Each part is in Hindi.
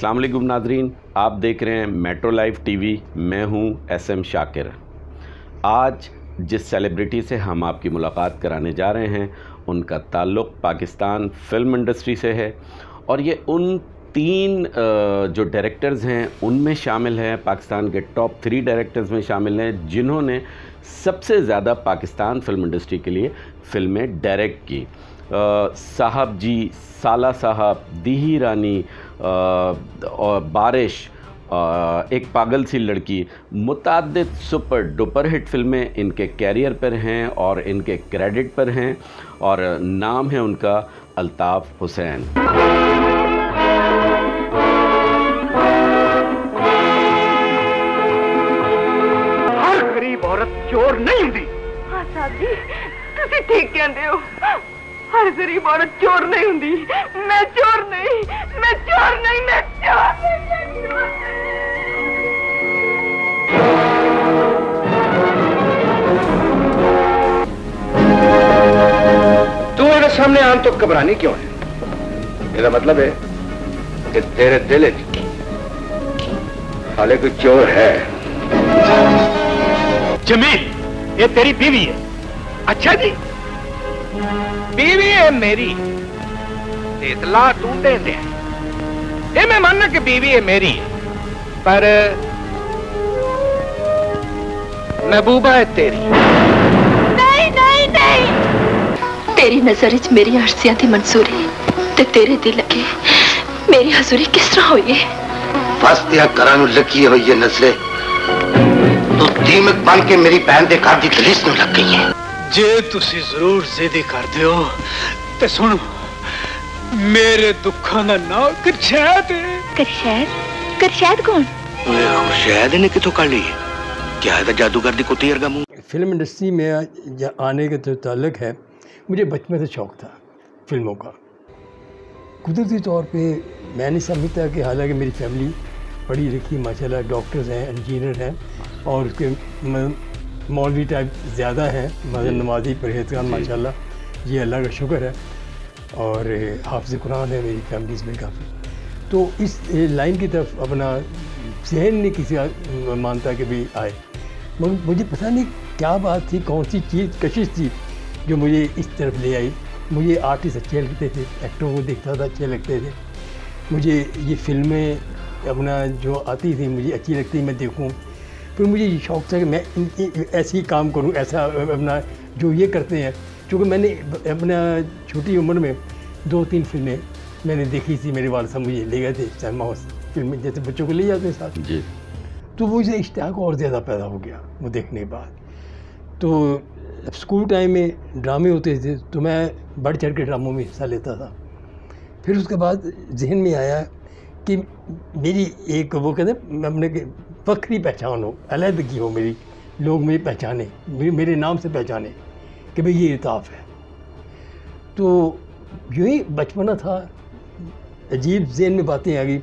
अस्सलाम वालेकुम नाजरीन, आप देख रहे हैं मेट्रो लाइव टीवी। मैं हूं SM शाकिर। आज जिस सेलिब्रिटी से हम आपकी मुलाकात कराने जा रहे हैं उनका ताल्लुक़ पाकिस्तान फ़िल्म इंडस्ट्री से है और ये उन 3 जो डायरेक्टर्स हैं उनमें शामिल है, पाकिस्तान के टॉप 3 डायरेक्टर्स में शामिल हैं जिन्होंने सबसे ज़्यादा पाकिस्तान फ़िल्म इंडस्ट्री के लिए फ़िल्में डायरेक्ट की। साहब जी, साला साहब, दीही रानी और बारिश, एक पागल सी लड़की, मुताद्दिद सुपर डुपर हिट फ़िल्में इनके कैरियर पर हैं और इनके क्रेडिट पर हैं और नाम है उनका अल्ताफ़ हुसैन। हर गरीब औरत चोर नहीं होती। हाँ साहब जी, तुसी ठीक कहते हो। हर गरीब औरत चोर नहीं होती। मैं चोर नहीं, मैं चोर नहीं, मैं चोर नहीं। तू मेरे सामने आन तो घबरानी क्यों है? मेरा मतलब है कि तेरे दिल हाले कोई चोर है। जमील, ये तेरी बीवी है। अच्छा जी, बीवी है मेरी, इतला तू दे दे। ये मैं मानना कि बीवी है मेरी, पर महबूबा है तेरी। नहीं नहीं नहीं, तेरी नजर च मेरी अर्सिया दी मंसूरी ते तेरे दिल लगे मेरी हजूरी किस तरह हुई है? फसदिया घरां नूं लगी हुई है नजरे, तू दीमक बन के मेरी बहन दे घर दी दलीस नूं लग गई है। जे तुसी जरूर जिद करते हो ते सुनो, मेरे दुखों का नाम करशैद है। करशैद? करशैद कौन? शायद ने किथों कर ली? क्या है जादूगर दी कुत्ती वर्गा मुंह? फिल्म इंडस्ट्री में आने का जो ताल्लुक है, मुझे बचपन से शौक़ था फिल्मों का। कुदरती तौर पे मैंने समझता कि हालांकि मेरी फैमिली पढ़ी लिखी माशाल्लाह डॉक्टर्स हैं, इंजीनियर हैं और उसके मौलवी टाइप ज़्यादा है, मगर नमाजी परहेज़गार माशाल्लाह, ये अल्लाह का शुक्र है। और हाफ़िज़ कुरान है मेरी फैमिलीज़ में काफ़ी। तो इस लाइन की तरफ अपना जहन नहीं किसी मानता कि भी आए, मगर मुझे पता नहीं क्या बात थी, कौन सी चीज़ कशिश थी जो मुझे इस तरफ ले आई। मुझे आर्टिस्ट अच्छे लगते थे, एक्टरों को देखता था अच्छे लगते थे। मुझे ये फ़िल्में अपना जो आती थी मुझे अच्छी लगती, मैं देखूँ। फिर मुझे ये शौक़ था कि मैं ऐसे ही काम करूं, ऐसा अपना जो ये करते हैं। क्योंकि मैंने अपना छोटी उम्र में 2-3 फिल्में मैंने देखी थी। मेरे वालिद साहब मुझे ले गए थे सिनेमा हाउस, फिल्में जैसे बच्चों को ले जाते हैं साथ जी। तो वो मुझे इश्तियाक और ज़्यादा पैदा हो गया वो देखने के बाद। तो स्कूल टाइम में ड्रामे होते थे तो मैं बढ़ चढ़ के ड्रामों में हिस्सा लेता था। फिर उसके बाद जहन में आया कि मेरी एक वो कहते हैं अपने फ़ख्री पहचान हो, अलहदगी हो मेरी, लोग मुझे पहचाने, मेरे नाम से पहचाने कि भाई ये अल्ताफ़ है। तो यूँ ही बचपना था, अजीब ज़हन में बातें आ गई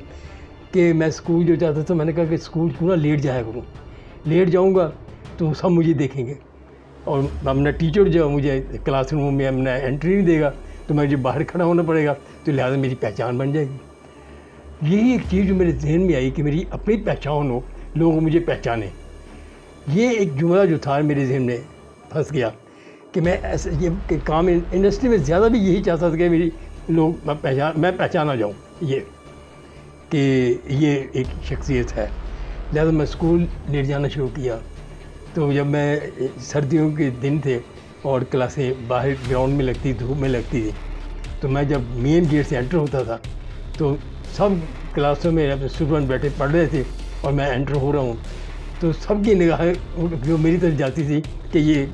कि मैं स्कूल जो जाता था, मैंने कहा कि स्कूल क्यों ना लेट जाया करूँ। लेट जाऊँगा तो सब मुझे देखेंगे और अपना टीचर जो मुझे क्लासरूम में अपना एंट्री नहीं देगा तो मुझे बाहर खड़ा होना पड़ेगा, तो लिहाजा मेरी पहचान बन जाएगी। यही एक चीज़ जो मेरे जहन में आई कि मेरी अपनी पहचान हो, लोग मुझे पहचाने। ये एक जुमला जो था मेरे जहन में फंस गया कि मैं ऐसे ये काम इंडस्ट्री में ज़्यादा भी यही चाहता था कि मेरी लोग मैं पहचाना जाऊँ, ये कि ये एक शख्सियत है। लिहाजा मैं स्कूल लेट जाना शुरू किया। तो जब मैं सर्दियों के दिन थे और क्लासें बाहर ग्राउंड में लगती, धूप में लगती थी, तो मैं जब मेन गेट से एंटर होता था तो सब क्लासों में स्टूडेंट बैठे पढ़ रहे थे और मैं एंटर हो रहा हूँ, तो सबकी निगाहें जो मेरी तरफ जाती थी कि ये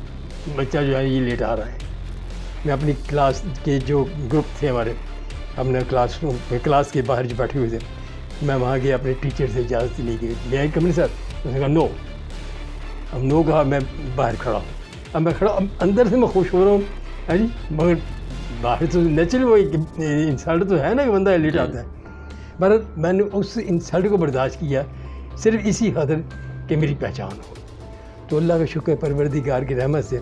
बच्चा जो है ये लेट आ रहा है। मैं अपनी क्लास के जो ग्रुप थे हमारे, अपने क्लास के बाहर जो बैठे हुए थे, मैं वहाँ गया अपने टीचर से इजाज़त ली गई, मैं आई कमिंग सर। उसने कहा नो। अब नो कहा, मैं बाहर खड़ा हूँ। अब मैं खड़ा, अब अंदर से मैं खुश हो रहा हूँ, है जी, मगर बाहर तो नेचुरल वो इंसल्ट तो है ना कि बंदा लेट आता है। पर मैंने उस इंसल्ट को बर्दाश्त किया सिर्फ इसी खातिर कि मेरी पहचान हो। तो अल्लाह का शुक्र, परवरदिगार की रहमत से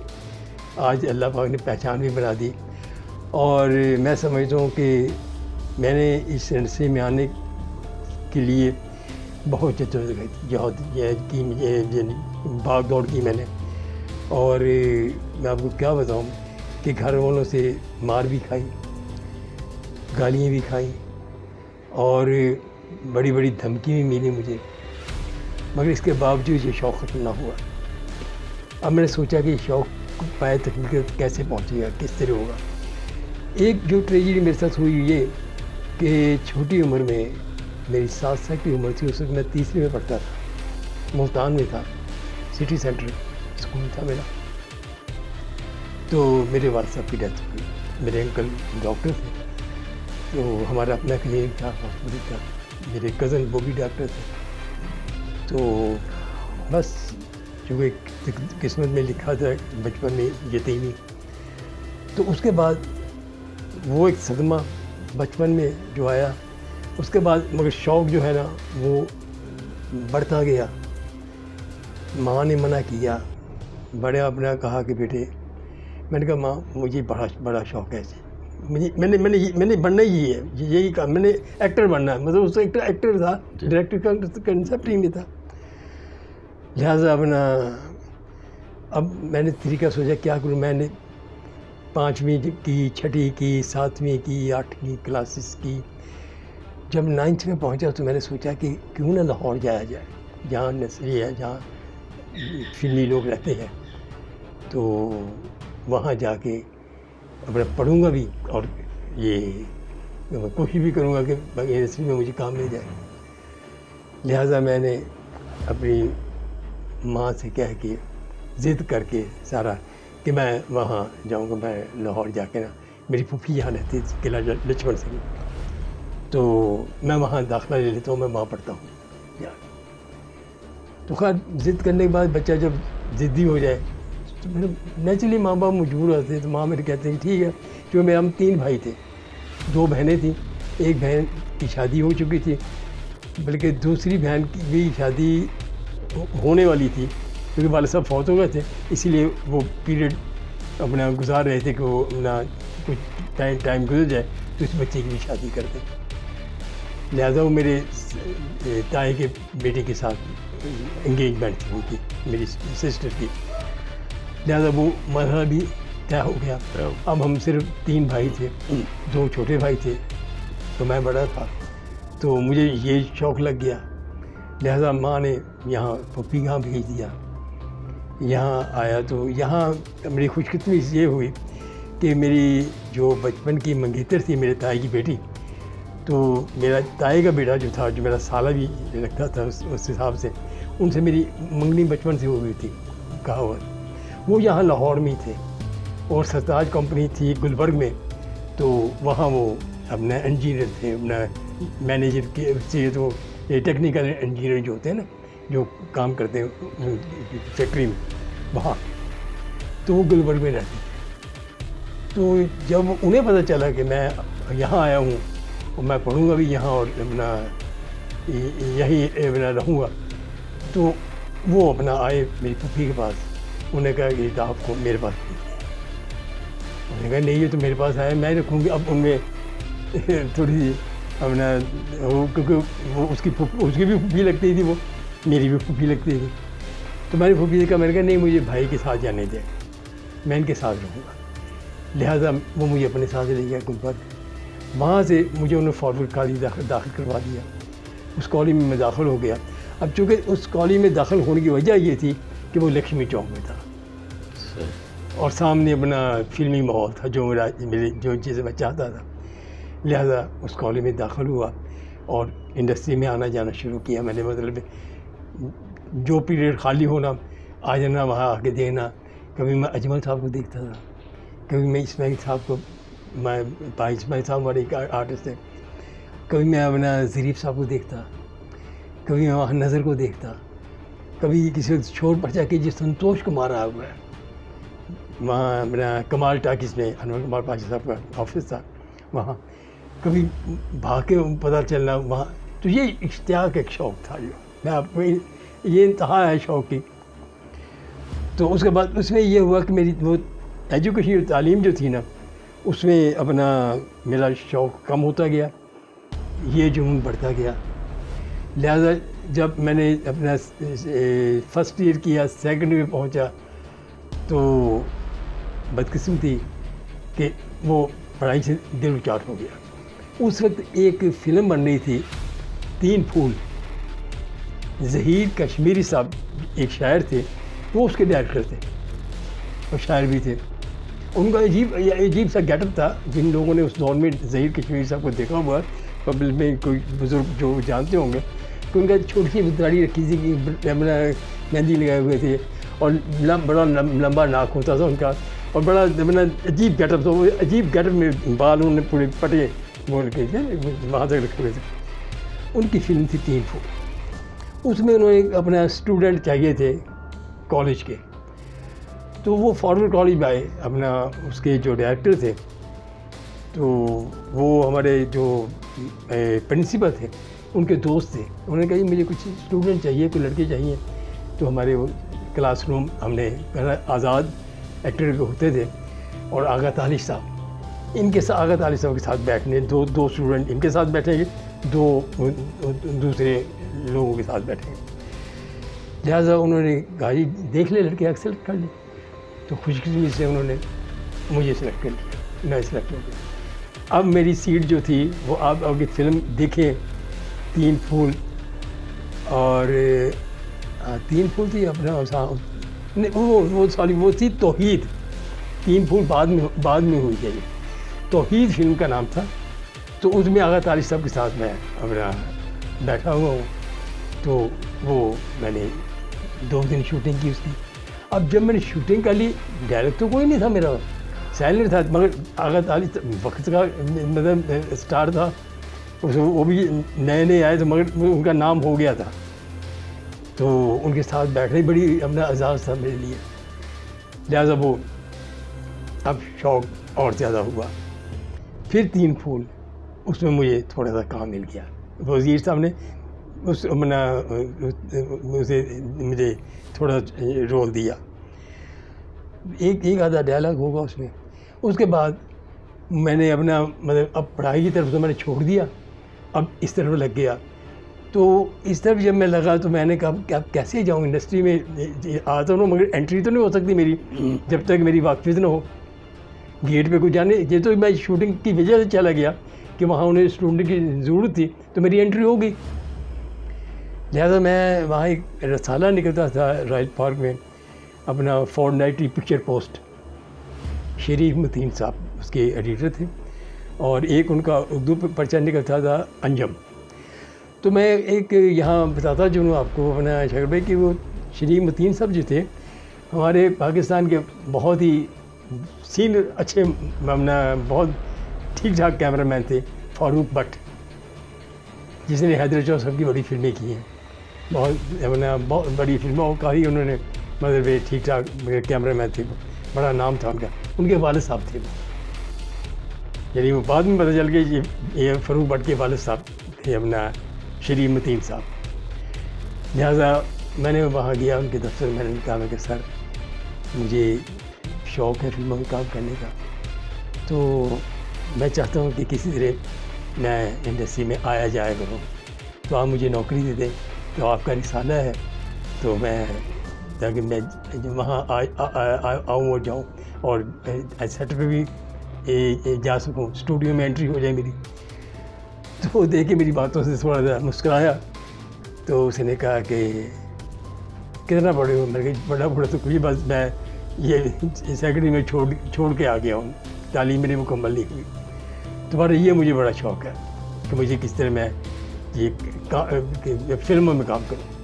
आज अल्लाह पाक ने पहचान भी बना दी। और मैं समझता हूँ कि मैंने इस इंडस्ट्री में आने उसके लिए बहुत जद्दोजहद की, भाग दौड़ की मैंने। और मैं आपको क्या बताऊं कि घर वालों से मार भी खाई, गालियाँ भी खाई और बड़ी बड़ी धमकी भी मिली मुझे, मगर इसके बावजूद ये शौक़ ख़त्म ना हुआ। अब मैंने सोचा कि शौक़ पाए तक कैसे पहुँचेगा, किस तरह होगा। एक जो ट्रेजेडी मेरे साथ हुई ये कि छोटी उम्र में, मेरी 7 साल की उम्र थी, उस वक्त मैं 3वीं में पढ़ता था, मुल्तान में था, सिटी सेंटर स्कूल था मेरा। तो मेरे वालिद साहब की डेथ हुई। मेरे अंकल डॉक्टर थे, तो हमारा अपना क्लिनिक था, हॉस्पिटल था। मेरे कज़न वो भी डॉक्टर थे। तो बस जो एक किस्मत में लिखा था बचपन में यतीमी। तो उसके बाद वो एक सदमा बचपन में जो आया, उसके बाद मगर शौक़ जो है ना वो बढ़ता गया। माँ ने मना किया, बड़े अपना कहा कि बेटे, मैंने कहा माँ मुझे बड़ा शौक़ है मुझे, मैंने बनना ही है, यही कहा मैंने, एक्टर बनना है। मतलब उसका एक्टर था, डायरेक्टर का कंसेप्ट ही नहीं था। लिहाजा अपना अब मैंने तरीका सोचा क्या करूँ। मैंने 5वीं की, 6ठी की, 7वीं की, 8वीं क्लासेस की। जब 9th में पहुंचा तो मैंने सोचा कि क्यों ना लाहौर जाया जाए, जहाँ नस्ली है, जहाँ फिल्मी लोग रहते हैं। तो वहाँ जाके अपना पढ़ूँगा भी और ये कोशिश भी करूँगा कि यूनिवर्सिटी में मुझे काम मिल जाए। लिहाजा मैंने अपनी माँ से कह के ज़िद करके सारा कि मैं वहाँ जाऊँगा, मैं लाहौर जाके ना, मेरी फूफी यहाँ रहती थी किला लक्ष्मण सिंह, तो मैं वहाँ दाखिला ले लेता हूँ, मैं वहाँ पढ़ता हूँ यार। तो खैर ज़िद करने के बाद बच्चा जब ज़िद्दी हो जाए तो मेरे नेचुरली माँ बाप मजबूर होते हैं। तो माँ मेरे कहते हैं ठीक है, जो मेरे हम 3 भाई थे, 2 बहनें थी। एक बहन की शादी हो चुकी थी, बल्कि दूसरी बहन की भी शादी होने वाली थी, क्योंकि वाले साहब फौत हो गए थे, इसीलिए वो पीरियड अपना गुजार रहे थे कि वो अपना कुछ टाइम गुजर जाए तो इस बच्चे की भी शादी कर दें। लिहाजा वो मेरे ताए के बेटे के साथ एंगेजमेंट हुई थी मेरी सिस्टर की। लिहाजा वो मरहला भी तय हो गया। अब हम सिर्फ 3 भाई थे, 2 छोटे भाई थे, तो मैं बड़ा था। तो मुझे ये शौक़ लग गया। लिहाजा माँ ने यहाँ पप्पी यहाँ भेज दिया। यहाँ आया तो यहाँ मेरी खुशकिस्मती ये हुई कि मेरी जो बचपन की मंगेतर थी, मेरे ताए की बेटी, तो मेरा ताए का बेटा जो था, जो मेरा साला भी लगता था उस हिसाब से, उनसे मेरी मंगनी बचपन से हो गई थी कहावत। वो यहाँ लाहौर में थे और सरताज कंपनी थी गुलबर्ग में, तो वहाँ वो अपना इंजीनियर थे, अपना मैनेजर के से, तो ये टेक्निकल इंजीनियर जो होते हैं ना, जो काम करते हैं फैक्ट्री में, वहाँ तो वो गुलबर्ग में रहते थे। तो जब उन्हें पता चला कि मैं यहाँ आया हूँ और मैं पढ़ूँगा भी यहाँ और अपना यहीं अपना रहूँगा, तो वो अपना आए मेरी पुप्पी के पास। उन्हें कहा कि तो आपको मेरे पास उन्होंने कहा नहीं, ये तो मेरे पास आया, मैं रखूँगी। अब उनमें थोड़ी अपना वो, क्योंकि वो उसकी भी फूफी लगती थी, वो मेरी भी फूफी लगती थी। तो मैंने फूफी से कहा, मैंने कहा नहीं, मुझे भाई के साथ जाने दें, मैं इनके साथ रहूँगा। लिहाजा वो मुझे अपने साथ ले गया गुलबर्ग। वहाँ से मुझे उन्होंने फॉरवर्ड कॉलेज दाखिल करवा दिया। उस कॉलेज में मैं दाखिल हो गया। अब चूँकि उस कॉलेज में दाखिल होने की वजह ये थी कि वो लक्ष्मी चौक में था और सामने अपना फिल्मी माहौल था, जो चीज़ें मैं चाहता था। लिहाजा उस कॉलेज में दाखिल हुआ और इंडस्ट्री में आना जाना शुरू किया मैंने। मतलब जो पीरियड खाली होना, आ जाना वहाँ आके देखना। कभी मैं अजमल साहब को देखता था, कभी मैं इस्माइल साहब को, मैं भाई इस्माइल साहब हमारे एक आर्टिस्ट थे, कभी मैं अपना ज़रीफ साहब को देखता, कभी मैं वहाँ नज़र को देखता, कभी किसी वक्त शोर पर्चा की जिस संतोष कुमार आया हुआ है, वहाँ अपना कमाल टाकिस में अनवर कुमार पाशा साहब का ऑफिस था, वहाँ कभी भाग के पता चलना वहाँ। तो ये इश्तियाक एक शौक़ था, जो मैं आपको ये इंतहा है शौक़ की। तो उसके बाद उसमें ये हुआ कि मेरी वो एजुकेशन तालीम जो थी ना, उसमें अपना मेरा शौक़ कम होता गया, ये जुनून बढ़ता गया। लिहाजा जब मैंने अपना फर्स्ट ईयर किया, सेकंड में पहुंचा, तो बदकिस्मती कि वो पढ़ाई से दिल उचाट हो गया। उस वक्त एक फ़िल्म बन रही थी, 3 फूल। ज़हीर कश्मीरी साहब एक शायर थे, वो उसके डायरेक्टर थे और शायर भी थे। उनका अजीब सा गेटअप था। जिन लोगों ने उस दौर में ज़हीर कश्मीरी साहब को देखा हुआ, पब्लिक में कोई बुज़ुर्ग जो जानते होंगे, तो उनका छोटी सी दाढ़ी रखी थी, मेहंदी लगाए हुए थे और बड़ा लंबा नाक होता था उनका और बड़ा अजीब गेटअप था। वो अजीब गेटअप में बाल उन्होंने पूरे पटे बोल के वहाँ तक रखे हुए थे। उनकी फिल्म थी 3 फूल। उसमें उन्होंने अपना स्टूडेंट चाहिए थे कॉलेज के, तो वो फॉरवर्ड कॉलेज में आए। अपना उसके जो डायरेक्टर थे, तो वो हमारे जो प्रिंसिपल थे, उनके दोस्त थे। उन्होंने कहा मुझे कुछ स्टूडेंट चाहिए, कोई लड़के चाहिए। तो हमारे वो क्लासरूम हमने आज़ाद एक्टर होते थे और आगा तालिश साहब, इनके साथ आगा तालिश साहब के साथ बैठने, दो स्टूडेंट इनके साथ बैठेंगे, 2 दूसरे लोगों के साथ बैठेंगे। लिहाजा उन्होंने कहा जी देख ले लड़के, एक्सेप्ट कर ले। तो खुशकिस्मती से उन्होंने मुझे सिलेक्ट कर लिया, मैं सिलेक्ट हो गया। अब मेरी सीट जो थी वो आप अगर फिल्म देखें 3 फूल, और 3 फूल थी अपना वो थी तौहीद। 3 फूल बाद में हुई थी। तौहीद फिल्म का नाम था। तो उसमें आगा तालिश साहब के साथ मैं अपना बैठा हुआ हूँ। तो वो मैंने 2 दिन शूटिंग की उसकी। अब जब मैंने शूटिंग कर ली, डायरेक्ट तो कोई नहीं था मेरा, साइलेंट था, मगर आगा तालिश वक्त का मतलब स्टार था। वो भी नए आए थे, मगर उनका नाम हो गया था। तो उनके साथ बैठना ही बड़ी अपना एजाज़ था मेरे लिए। लिहाजा वो अब शौक़ और ज़्यादा हुआ। फिर 3 फूल, उसमें मुझे थोड़ा सा काम मिल गया। वज़ीर साहब ने उसे मुझे थोड़ा रोल दिया, एक आधा डायलॉग होगा उसमें। उसके बाद मैंने अपना मतलब अब पढ़ाई की तरफ तो मैंने छोड़ दिया, अब इस तरफ लग गया। तो इस तरफ जब मैं लगा तो मैंने कहा कि अब कैसे जाऊँ इंडस्ट्री में, आता हूँ मगर एंट्री तो नहीं हो सकती मेरी जब तक मेरी वाकफियत ना हो। गेट पे कुछ जाने, ये तो मैं शूटिंग की वजह से चला गया कि वहाँ उन्हें स्टूडेंट की ज़रूरत थी, तो मेरी एंट्री हो गई। लिहाजा मैं वहाँ एक रसाला निकलता था राइट पार्क में, अपना फोर्टनाइटली पिक्चर पोस्ट। शरीफ मतीन साहब उसके एडिटर थे, और एक उनका उर्दू पर्चा निकलता था अंजम। तो मैं एक यहाँ बताता जो आपको अपना शक्र भाई कि वो शरीफ मतीन साहब जो थे हमारे पाकिस्तान के बहुत ही सीनियर अच्छे बहुत ठीक ठाक कैमरामैन थे। फारूक भट्ट जिसने हैदर साहब की बड़ी फिल्में की हैं, बहुत बड़ी फिल्मों का ही उन्होंने मतलब ठीक ठाक कैमरामैन थे, बड़ा नाम था उनका। उनके वालिद साहब थे वो, यानी वो बाद में पता चल गया ये फारूक भट्ट के वालिद साहब थे अपना शरीफ मतीन साहब। लिहाजा मैंने वहाँ गया उनके दफ्तर, मैंने कहा मैं कि सर मुझे शौक़ है फिल्मों में काम करने का, तो मैं चाहता हूँ कि किसी तरह मैं इंडस्ट्री में आया जाया करूँ, तो आप मुझे नौकरी दे दें। तो आपका रिसाला है तो मैं ताकि मैं वहाँ आऊँ और जाऊँ और सेट पे भी जा सकूँ, स्टूडियो में एंट्री हो जाए मेरी। तो वो देख के मेरी बातों से थोड़ा सा मुस्कुराया। तो उसने कहा कि कितना बड़े हो? मैंने कहा बड़ा तो कुछ, बस मैं ये सेकेंडरी में छोड़ के आ गया हूँ, तालीम मेरी मुकम्मल नहीं हुई। तुम्हारा ये मुझे बड़ा शौक़ है कि मुझे किस तरह मैं ये फिल्मों में काम करूँ।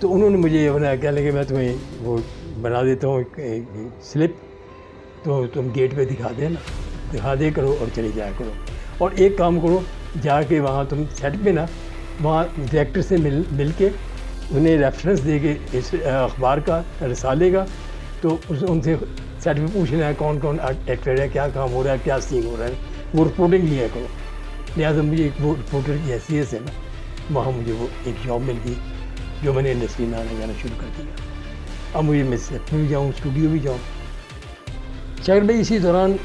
तो उन्होंने मुझे बनाया, क्या लगे मैं तुम्हें वो बना देता हूँ स्लिप, तो तुम गेट पे दिखा दे करो और चले जाया करो। और एक काम करो, जाके वहाँ तुम सेट पे ना वहाँ डायरेक्टर से मिल के उन्हें रेफरेंस दे के इस अखबार का रिसाले का, तो उनसे सेट पे पूछना है कौन कौन एक्टर है, क्या काम हो रहा है, क्या सीन हो रहा है, वो रिपोर्टिंग लिया करो। लिहाजा मुझे एक वो रिपोर्टर की हैसियत से ना वहाँ मुझे वो एक जॉब मिल गई, जो मैंने इंडस्ट्री में आना जाना शुरू कर दिया। अब मुझे मैं सेट में भी जाऊँ, स्टूडियो भी जाऊँ। शाकिर भाई इसी दौरान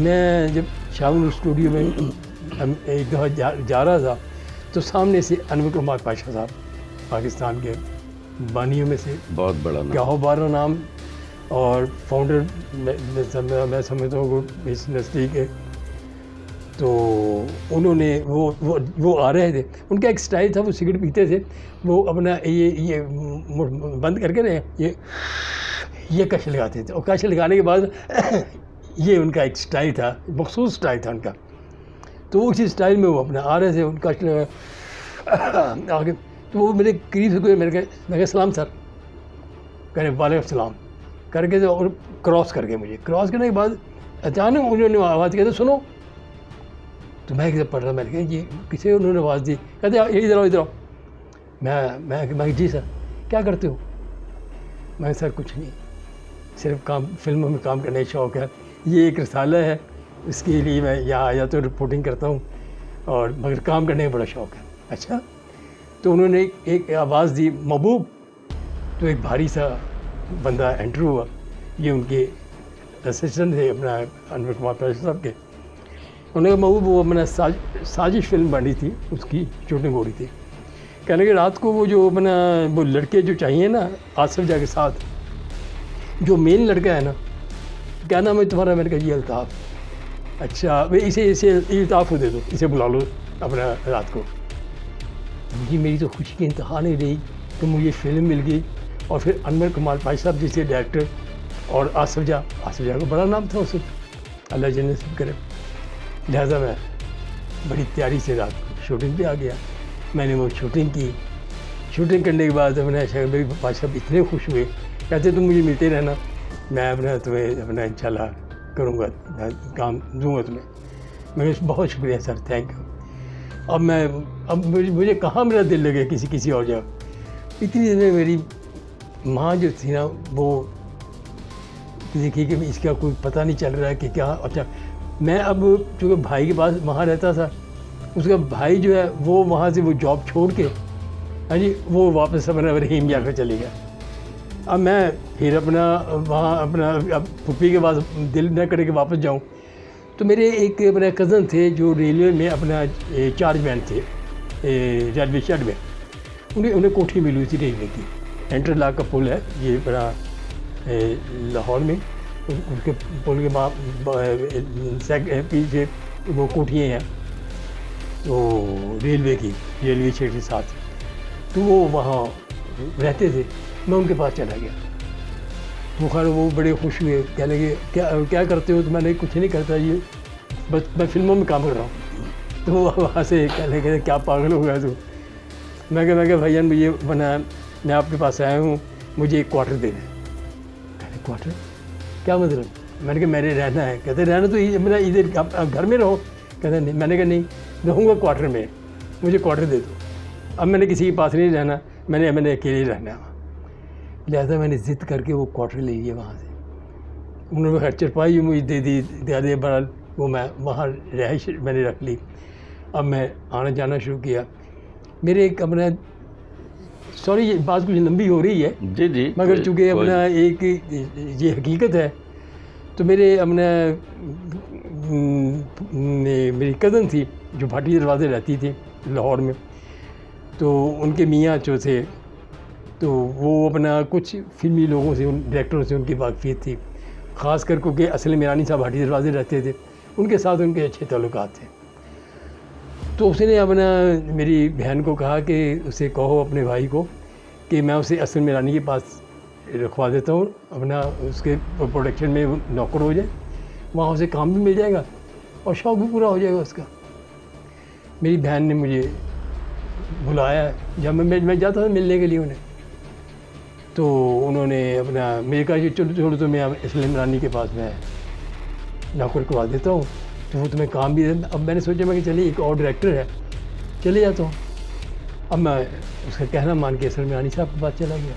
मैं जब शाहरुख स्टूडियो में एक दफ़ा जा रहा था, तो सामने से अनवर कुमार पाशा साहब, पाकिस्तान के बानियों में से, बहुत बड़ा नाम, गाहोबारा नाम, और फाउंडर मैं समझता हूँ इस नज़दीक है। तो उन्होंने वो आ रहे थे, उनका एक स्टाइल था, वो सिगरेट पीते थे, वो अपना ये बंद करके ना ये कश लगाते थे, और कश लगाने के बाद ये उनका एक स्टाइल था, मखसूस स्टाइल था उनका। तो उसी स्टाइल में वो अपना आ रहे थे, उनका आगे। तो वो मेरे करीब से कोई मैं कहा सलाम सर, कह रहे वालेकुम सलाम करके, तो और क्रॉस करके, मुझे क्रॉस करने के बाद अचानक उन्होंने आवाज़ कहते सुनो। तो मैं एकदम पढ़ रहा, मैंने कहा ये किसे उन्होंने आवाज़ दी, कहते इधर आओ इधर आओ। मैं जी सर क्या करते हो? मैं सर कुछ नहीं, सिर्फ काम, फिल्मों में काम करने का शौक़ है, ये एक रिसाला है, इसके लिए मैं यहाँ आ जाता हूँ, रिपोर्टिंग करता हूँ, और मगर काम करने का बड़ा शौक़ है। अच्छा, तो उन्होंने एक आवाज़ दी महबूब। तो एक भारी सा बंदा एंटर हुआ, ये उनके असिस्टेंट थे अपना अनवर कुमार पाशा साहब के। उन्होंने कहा महबूब, वो अपना साजिश फिल्म बनी थी, उसकी शूटिंग हो रही थी। कहने के रात को वो जो अपना वो लड़के जो चाहिए ना आसिफ जा के साथ, जो मेन लड़का है ना, क्या नाम है तुम्हारा? मैंने कहा ये अल्ताफ़। अच्छा भाई इसे अल्ताफ़ को दे दो, इसे बुला लो अपना रात को। मुझे मेरी तो खुशी की इंतहा नहीं रही कि मुझे फिल्म मिल गई, और फिर अनवर कुमार पाशा साहब जैसे डायरेक्टर, और आसिफ जा को बड़ा नाम था उसे, अल्लाह जन्नत नसीब करे। लिहाजा मैं बड़ी तैयारी से रात को शूटिंग पे आ गया। मैंने वो शूटिंग की। शूटिंग करने के बाद अपना शहर पाशा साहब इतने खुश हुए, कहते तुम मुझे मिलते रहना, मैं अपना तुम्हें अपना इंशाल्लाह करूँगा, काम दूँगा तुम्हें। मैंने बहुत शुक्रिया सर, थैंक यू। अब मुझे कहाँ मेरा दिल लगे किसी और जगह। इतनी देर में मेरी माँ जो थी ना, वो देखिए कि इसका कोई पता नहीं चल रहा है कि क्या। अच्छा, मैं अब चूँकि भाई के पास वहाँ रहता था, उसका भाई जो है वो वहाँ से वो जॉब छोड़ के, हाँ जी, वो वापस अपना रहीम जाकर चले गया। अब मैं फिर अपना वहाँ अपना अब पुप्पी के पास दिल न करे कि वापस जाऊँ। तो मेरे एक अपने कज़न थे जो रेलवे में अपना चार्ज मैन थे, रेलवे शेड में। उन्हें कोठी मिली हुई थी रेलवे की, इंटरलॉक का पुल है ये बड़ा लाहौर में, उसके पुल के पीछे वो कोठियाँ हैं तो रेलवे शेड के साथ। तो वो वहाँ रहते थे, मैं उनके पास चला गया। तो खैर वो बड़े खुश हुए, कह लगे क्या करते हो? तो मैंने कुछ नहीं करता, ये बस मैं फिल्मों में काम कर रहा हूँ। तो वहाँ से कह लगे क्या पागल हो गया तू? मैं कहा भैया मुझे बना, मैं आपके पास आया हूँ, मुझे एक क्वार्टर दे दें। कहते क्वार्टर क्या मतलब? मैंने कहा मेरे रहना है। कहते रहना तो मेरा इधर आप घर में रहो। कहते नहीं। मैंने कहा नहीं, रहूँगा क्वार्टर में, मुझे क्वार्टर दे दो। अब मैंने किसी के पास नहीं रहना, मैंने अकेले रहना है। लिहाजा मैंने ज़िद करके वो क्वार्टर ले लिया वहाँ से। उन्होंने चरपाई मुझे दे दी बड़ा, वो मैं वहाँ रहाइश मैंने रख ली। अब मैं आना जाना शुरू किया। मेरे एक अपना, सॉरी ये बात कुछ लंबी हो रही है जी, मगर चूँकि अपना एक ये हकीकत है। तो मेरे अपना मेरी कज़न थी जो भाटी दरवाजे रहती थी लाहौर में। तो उनके मियाँ जो थे, तो वो अपना कुछ फिल्मी लोगों से, उन डायरेक्टरों से उनकी वाकफियत थी, ख़ास कर क्योंकि असलम मीरानी साहब भाटी दरवाजे रहते थे, उनके साथ उनके अच्छे ताल्लुकात थे। तो उसने अपना मेरी बहन को कहा कि उसे कहो अपने भाई को कि मैं उसे असलम मीरानी के पास रखवा देता हूँ, अपना उसके प्रोडक्शन में नौकर हो जाए, वहाँ उसे काम भी मिल जाएगा और शौक़ भी पूरा हो जाएगा उसका। मेरी बहन ने मुझे बुलाया, जब मैं जाता था मिलने के लिए उन्हें। तो उन्होंने अपना मेरे कहा कि चलो तो मैं असलम मीरानी के पास मैं नौकर करवा देता हूँ, तो वो तुम्हें काम भी दे। अब मैंने सोचा मैं कि चलिए एक और डायरेक्टर है, चले जाता हूँ। अब मैं उसका कहना मान के असलम मीरानी साहब के पास चला गया।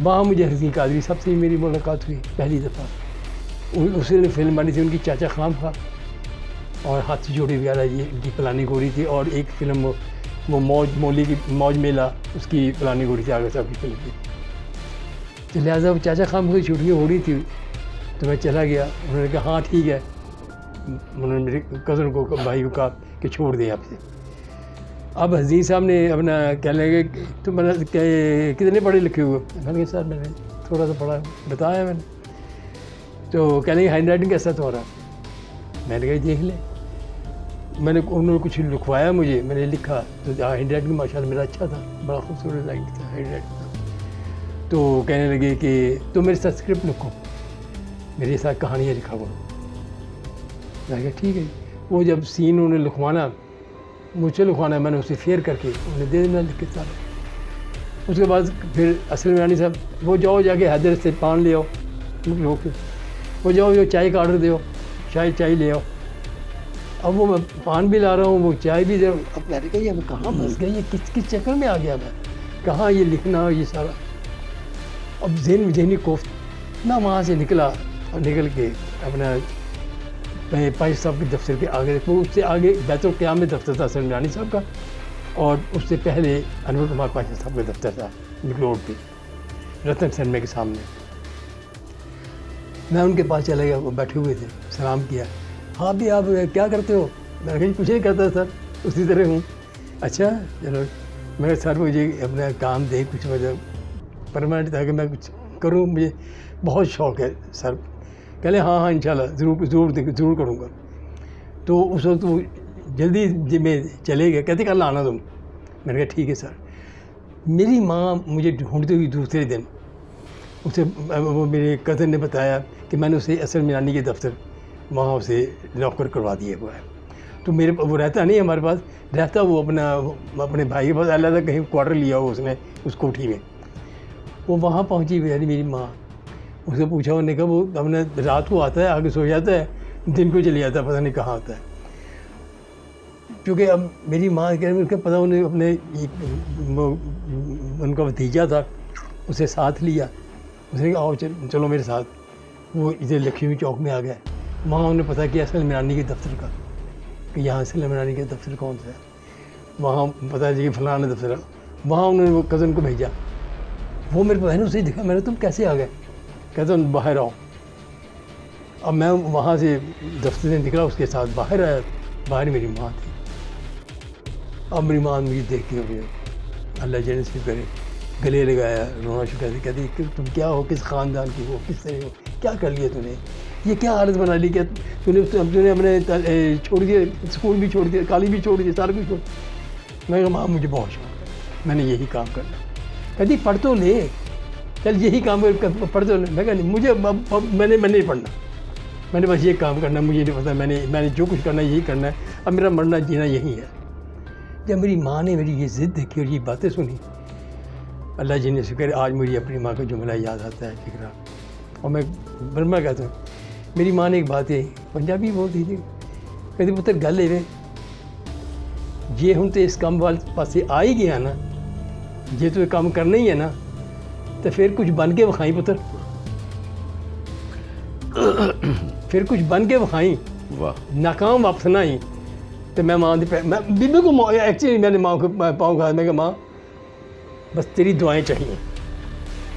वहाँ मुझे हसीन कादरी साहब से मेरी मुलाकात हुई पहली दफ़ा। उसी फिल्म बनी थी उनकी चाचा खाम खा, और हाथ से जोड़ी वगैरह ये की प्लानिंग हो रही थी, और एक फिल्म वो मौज मेला, उसकी प्लानिंग हो रही थी आगे साहब की फिल्म की। तो लिहाजा वो चाचा खाम की शूटिंग हो रही थी, तो मैं चला गया। उन्होंने कहा हाँ ठीक है। उन्होंने मेरे कज़न को, भाई को कहा कि छोड़ दें आपसे। अब हज़ीर साहब ने अपना कह लगे तो मैंने कितने पढ़े लिखे हुए? मैंने कहा सर मैंने थोड़ा सा पढ़ा बताया मैंने। तो कह लेंगे हैंड राइटिंग कैसा तुम्हारा? मैंने कहा देख ले। मैंने उन्होंने कुछ लिखवाया मुझे, मैंने लिखा तो हैंड राइटिंग माशाल्लाह मेरा अच्छा था, बड़ा खूबसूरत राइटिंग था, हैंड राइटिंग था। तो कहने लगे कि तो मेरे साथ स्क्रिप्ट लिखो, मेरे साथ कहानियाँ लिखा करो। मैंने कहा ठीक है। वो जब सीन उन्होंने लिखवाना, मुझसे लिखवाना, मैंने उसे फेयर करके उन्हें दे देना लिख के सारा। उसके बाद फिर असलम ईरानी साहब वो जाओ जाके हैदर से पान ले आओ, वो जाओ जो चाय का ऑर्डर दो, चाय ले आओ। अब वो मैं पान भी ला रहा हूँ, वो चाय भी दे। अब मैंने कहा ये कहाँ फंस गई, ये किस चक्कर में आ गया मैं, कहाँ ये लिखना ये सारा। अब जहनी कोफ्त ना वहाँ से निकला और निकल के अपना पाइश साहब के दफ्तर के आगे, वो उससे आगे बैतुल क़याम में दफ्तर था असलम ईरानी साहब का, और उससे पहले अनवर कुमार पाशा साहब का दफ्तर था निकलोड पे रतन सनमे के सामने। मैं उनके पास चला गया, वो बैठे हुए थे, सलाम किया। हाँ भी आप क्या करते हो? मैंने कहा कुछ नहीं करता सर, उसी तरह हूँ। अच्छा चलो। मैं सर मुझे अपना काम दे कुछ मतलब परमानेंट था कि मैं कुछ करूँ, मुझे बहुत शौक़ है सर। कहले हाँ इंशाल्लाह ज़रूर करूँगा। तो उस वक्त वो जल्दी में चले गए, कहते कल आना तुम। मैंने कहा ठीक है सर। मेरी माँ मुझे ढूंढते हुई दूसरे दिन उसे वो मेरे कज़न ने बताया कि मैंने उसे असलम ईरानी के दफ्तर वहाँ उसे नौकर करवा दिया हुआ है। तो मेरे वो रहता नहीं हमारे पास, रहता वो अपने भाई के पास अलग था, कहीं क्वार्टर लिया हो उसने उस कोठी में। वो वहाँ पहुँची मेरी माँ, उससे पूछा, उन्होंने कहा वो अपने रात को आता है, आगे सो जाता है, दिन को चले जाता है, पता नहीं कहाँ आता है। क्योंकि अब मेरी माँ कह रही पता, उन्हें अपने उनका भतीजा था उसे साथ लिया, उसने कहा आओ चलो मेरे साथ। वो इधर लक्ष्मी चौक में आ गए, वहाँ उन्हें पता किया असलम ईरानी के दफ्तर का, कि यहाँ असलम ईरानी के दफ्तर कौन सा है। वहाँ पता चला कि फलाना दफ्तर है। वहाँ उन्होंने वो कज़न को भेजा, वो मेरे बहनों से दिखा, मैंने तुम कैसे आ गए? कहते तुम बाहर आओ। अब मैं वहाँ से दफ्तर से निकला, उसके साथ बाहर आया, बाहर मेरी माँ थी। अब मेरी माँ मुझे देख के हो, अल्लाह जन्नत से करे, गले लगाया, रोना शुरू कर, कहती कि तुम क्या हो, किस ख़ानदान की हो, किस तरह हो, क्या कर लिया तूने, ये क्या हालत बना ली, क्या तूने अपने छोड़ दिया, स्कूल भी छोड़ दिया, कॉलेज भी छोड़ दिया, सारा कुछ छोड़। मैं कहा माँ मुझे बहुत शौक है, मैंने यही काम करना। कहती पढ़ तो ले, चल यही काम पढ़ तो ले। मैं कहा नहीं मुझे मैंने नहीं पढ़ना, मैंने बस ये काम करना, मुझे नहीं पता, मैंने जो कुछ करना यही करना है, अब मेरा मरना जीना यही है। जब मेरी माँ ने मेरी ये ज़िद देखी और ये बातें सुनी, अल्लाह जी ने शुक्र, आज मुझे अपनी माँ का जुमला याद आता है फिक्रा, और मैं बर्मा कहता हूँ। मेरी माँ ने एक बात है, पंजाबी बोलती थी, कहती पुत्र गल है जे हूँ तो इस काम वाले पास आ ही गया ना, जे तो काम करना ही है ना, तो फिर कुछ बन के विखाई पुत्र, फिर कुछ बन के विखाई, नाकाम वापस ना ही। तो मैं माँ मैं बीबी को एक्चुअली मैंने माँ को पाँव खा, मैं कहा माँ बस तेरी दुआएं चाहिए,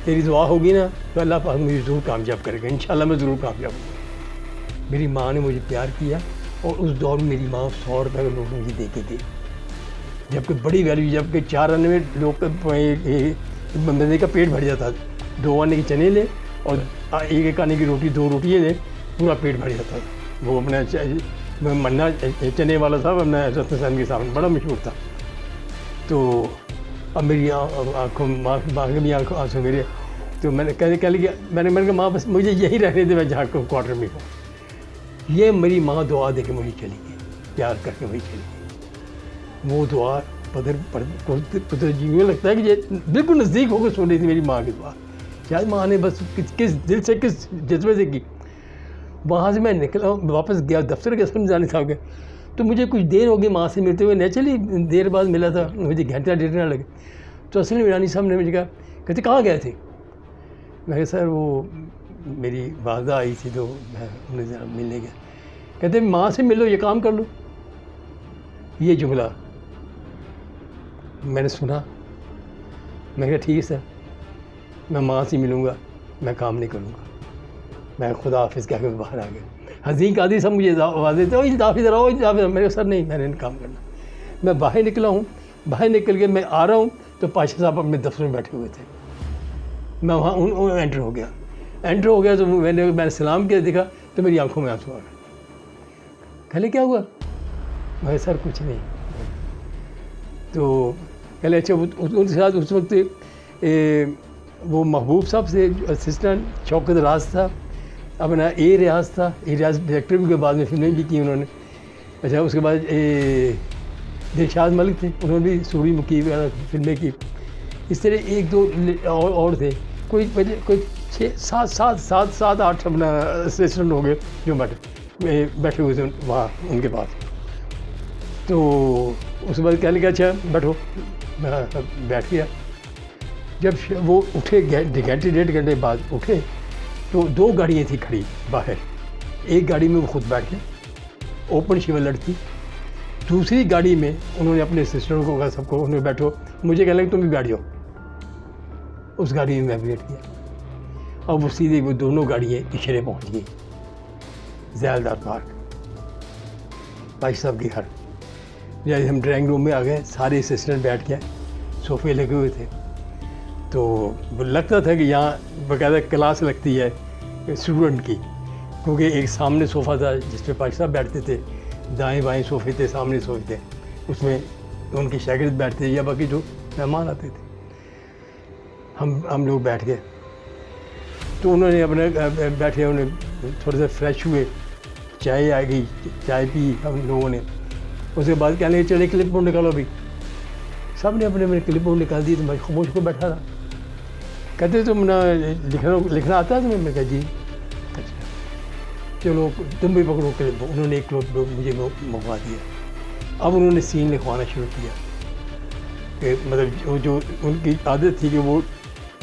तेरी दुआ होगी ना तो अल्लाह पाक मुझे ज़रूर कामयाब करेगा, इंशाल्लाह मैं ज़रूर कामयाब हूँ। मेरी माँ ने मुझे प्यार किया, और उस दौर में मेरी माँ 100 रुपये का नोट मुझे दे के दी, जबकि बड़ी वैल्यू, जबकि 4 आने में लोग बंदे का पेट भर जाता, 2 आने के चने ले और 1 आने की रोटी, 2 रोटियाँ ले, पूरा पेट भर जाता। वो अपना मन्ना चने वाला साहब अपना रतन साहब के सामने बड़ा मशहूर था। तो अब मेरी आँखों माँ की आंसू मेरे, तो मैंने कह लिया, मैंने कहा माँ बस मुझे यही रहने दे, मैं जहाँ क्वार्टर में हूँ। ये मेरी माँ दुआ दे के मुझे चली गई, प्यार करके वही चली गई। वो दुआ पदर जी में लगता है कि ये बिल्कुल नज़दीक होकर सुन रही थी मेरी माँ की दुआ, शायद माँ ने बस किस दिल से, किस जज्बे से की। वहाँ से मैं निकला, वापस गया दफ्तर के समझाने साहब के, तो मुझे कुछ देर हो गई माँ से मिलते हुए, नेचुरली देर बाद मिला था, मुझे घंटा डेढ़ ना लगे। तो असलम ईरानी साहब ने मुझे कहा, कहते कहाँ गए थे? मैं कहा सर वो मेरी वालदा आई थी तो मैं उन्हें ज़रा मिलने गया। कहते माँ से मिलो, ये काम कर लो। ये जुमला मैंने सुना, मैं कहा ठीक है सर, मैं माँ से मिलूँगा, मैं काम नहीं करूँगा। मैं खुदा हाफिज़ कह के बाहर आ गया। हज़ीर कादी सब मुझे आवाज़ देते हो, हाफिज़ रहो, हाफिज़। मेरे सर नहीं, मैंने काम करना। मैं बाहर निकला हूँ, बाहर निकल के मैं आ रहा हूँ तो पाशा साहब अपने दफ्तर में बैठे हुए थे। मैं वहाँ उन एंटर हो गया तो मैंने सलाम किया, देखा तो मेरी आंखों में आंसू आ गए। कहले क्या हुआ? मैं सर कुछ नहीं। तो कहले अच्छा उनके साथ उस वक्त वो महबूब साहब से असिस्टेंट शौकत राज था, अपना रियाज था, रियाज डायरेक्टर भी के बाद में फिल्में भी की उन्होंने। अच्छा उसके बाद दिलशाद मलिक थे, उन्होंने भी सूरी मुकी वगैरह फिल्में की। इस तरह एक दो और थे, कोई 6-7-8 अपना असिस्टेंट हो गए जो बैठे हुए थे वहाँ उनके पास। तो उसके बाद कहने का अच्छा बैठो, मैं बैठ गया। जब वो उठे घंटे 1.5 घंटे बाद उठे तो 2 गाड़ियाँ थी खड़ी बाहर। एक गाड़ी में वो खुद बैठ गए, ओपन शिवलर थी। दूसरी गाड़ी में उन्होंने अपने असिस्टेंट को कहा सबको उन्होंने बैठो, मुझे कहने लगे तुम भी बैठ जाओ। उस गाड़ी में मैं बैठ गया और वो सीधे वो दोनों गाड़ियाँ इशरे पहुँच गई ज़ैलदार पार्क, भाई साहब के घर। जब हम ड्राइंग रूम में आ गए, सारे असिस्टेंट बैठ गए, सोफे लगे हुए थे। तो लगता था कि यहाँ बाकायदा क्लास लगती है स्टूडेंट की, क्योंकि एक सामने सोफ़ा था जिस पे पाशा साहब बैठते थे, दाएं बाएं सोफ़े थे, सामने सोफ़े थे, उसमें उनके शागिर्द बैठते थे या बाकी जो मेहमान आते थे। हम लोग बैठ गए तो उन्होंने अपने बैठे, उन्होंने थोड़ा सा फ्रेश हुए, चाय आ गई, चाय पी हम लोगों ने। उसके बाद कहने लगे चले क्लिप बोर्ड निकालो। अभी सब ने अपने क्लिप बोर्ड निकाल दी तो मैं खामोश को बैठा रहा। कहते तुम ना लिखना आता है तुम्हें? मैं कहा जी। अच्छा चलो तुम भी पकड़ो क्लिप बोर्ड। उन्होंने एक क्लिप बोर्ड मुझे मंगवा दिया। अब उन्होंने सीन लिखवाना शुरू किया कि मतलब जो उनकी आदत थी कि वो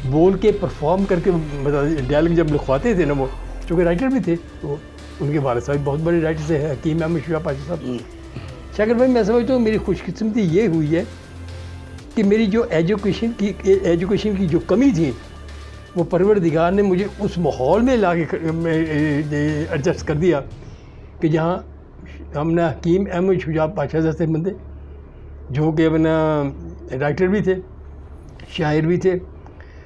बोल के परफॉर्म करके मतलब डायलॉग जब लिखवाते थे ना, वो चूँकि राइटर भी थे, तो उनके वालिद साहब बहुत बड़े राइटर थे, हकीम अहमद शुजा पाशा साहब। शाकिर भाई मैं समझता हूँ मेरी खुशकिस्मती ये हुई है कि मेरी जो एजुकेशन की जो कमी थी वो परवरदिगार ने मुझे उस माहौल में ला के एडजस्ट कर दिया कि जहाँ हमने हकीम अहमद शुजा पाशा जैसे बंदे जो कि अपना राइटर भी थे, शायर भी थे,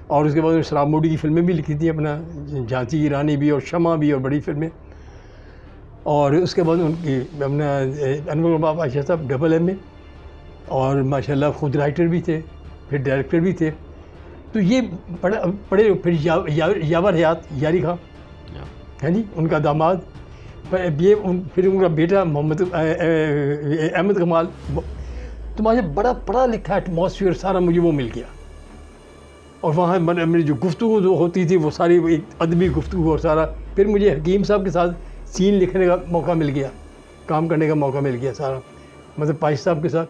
और उसके बाद सलाम मोदी की फ़िल्में भी लिखी थी, अपना झांसी की रानी भी और शमा भी और बड़ी फिल्में। और उसके बाद उनकी अपना अनवर पाशा साहब AA और माशाल्लाह खुद राइटर भी थे, फिर डायरेक्टर भी थे। तो ये पढ़े फिर यावर हयात यारी खां है जी, उनका दामाद, ये फिर उनका बेटा मोहम्मद अहमद कमाल। तो मुझे बड़ा पढ़ा लिखा एटमॉस्फेयर सारा मुझे वो मिल गया। और वहाँ मेरी जो गुफ्तगू जो होती थी वो सारी एक अदबी गुफ्तगू और सारा। फिर मुझे हकीम साहब के साथ सीन लिखने का मौका मिल गया, काम करने का मौका मिल गया सारा, मतलब पाशा साहब के साथ।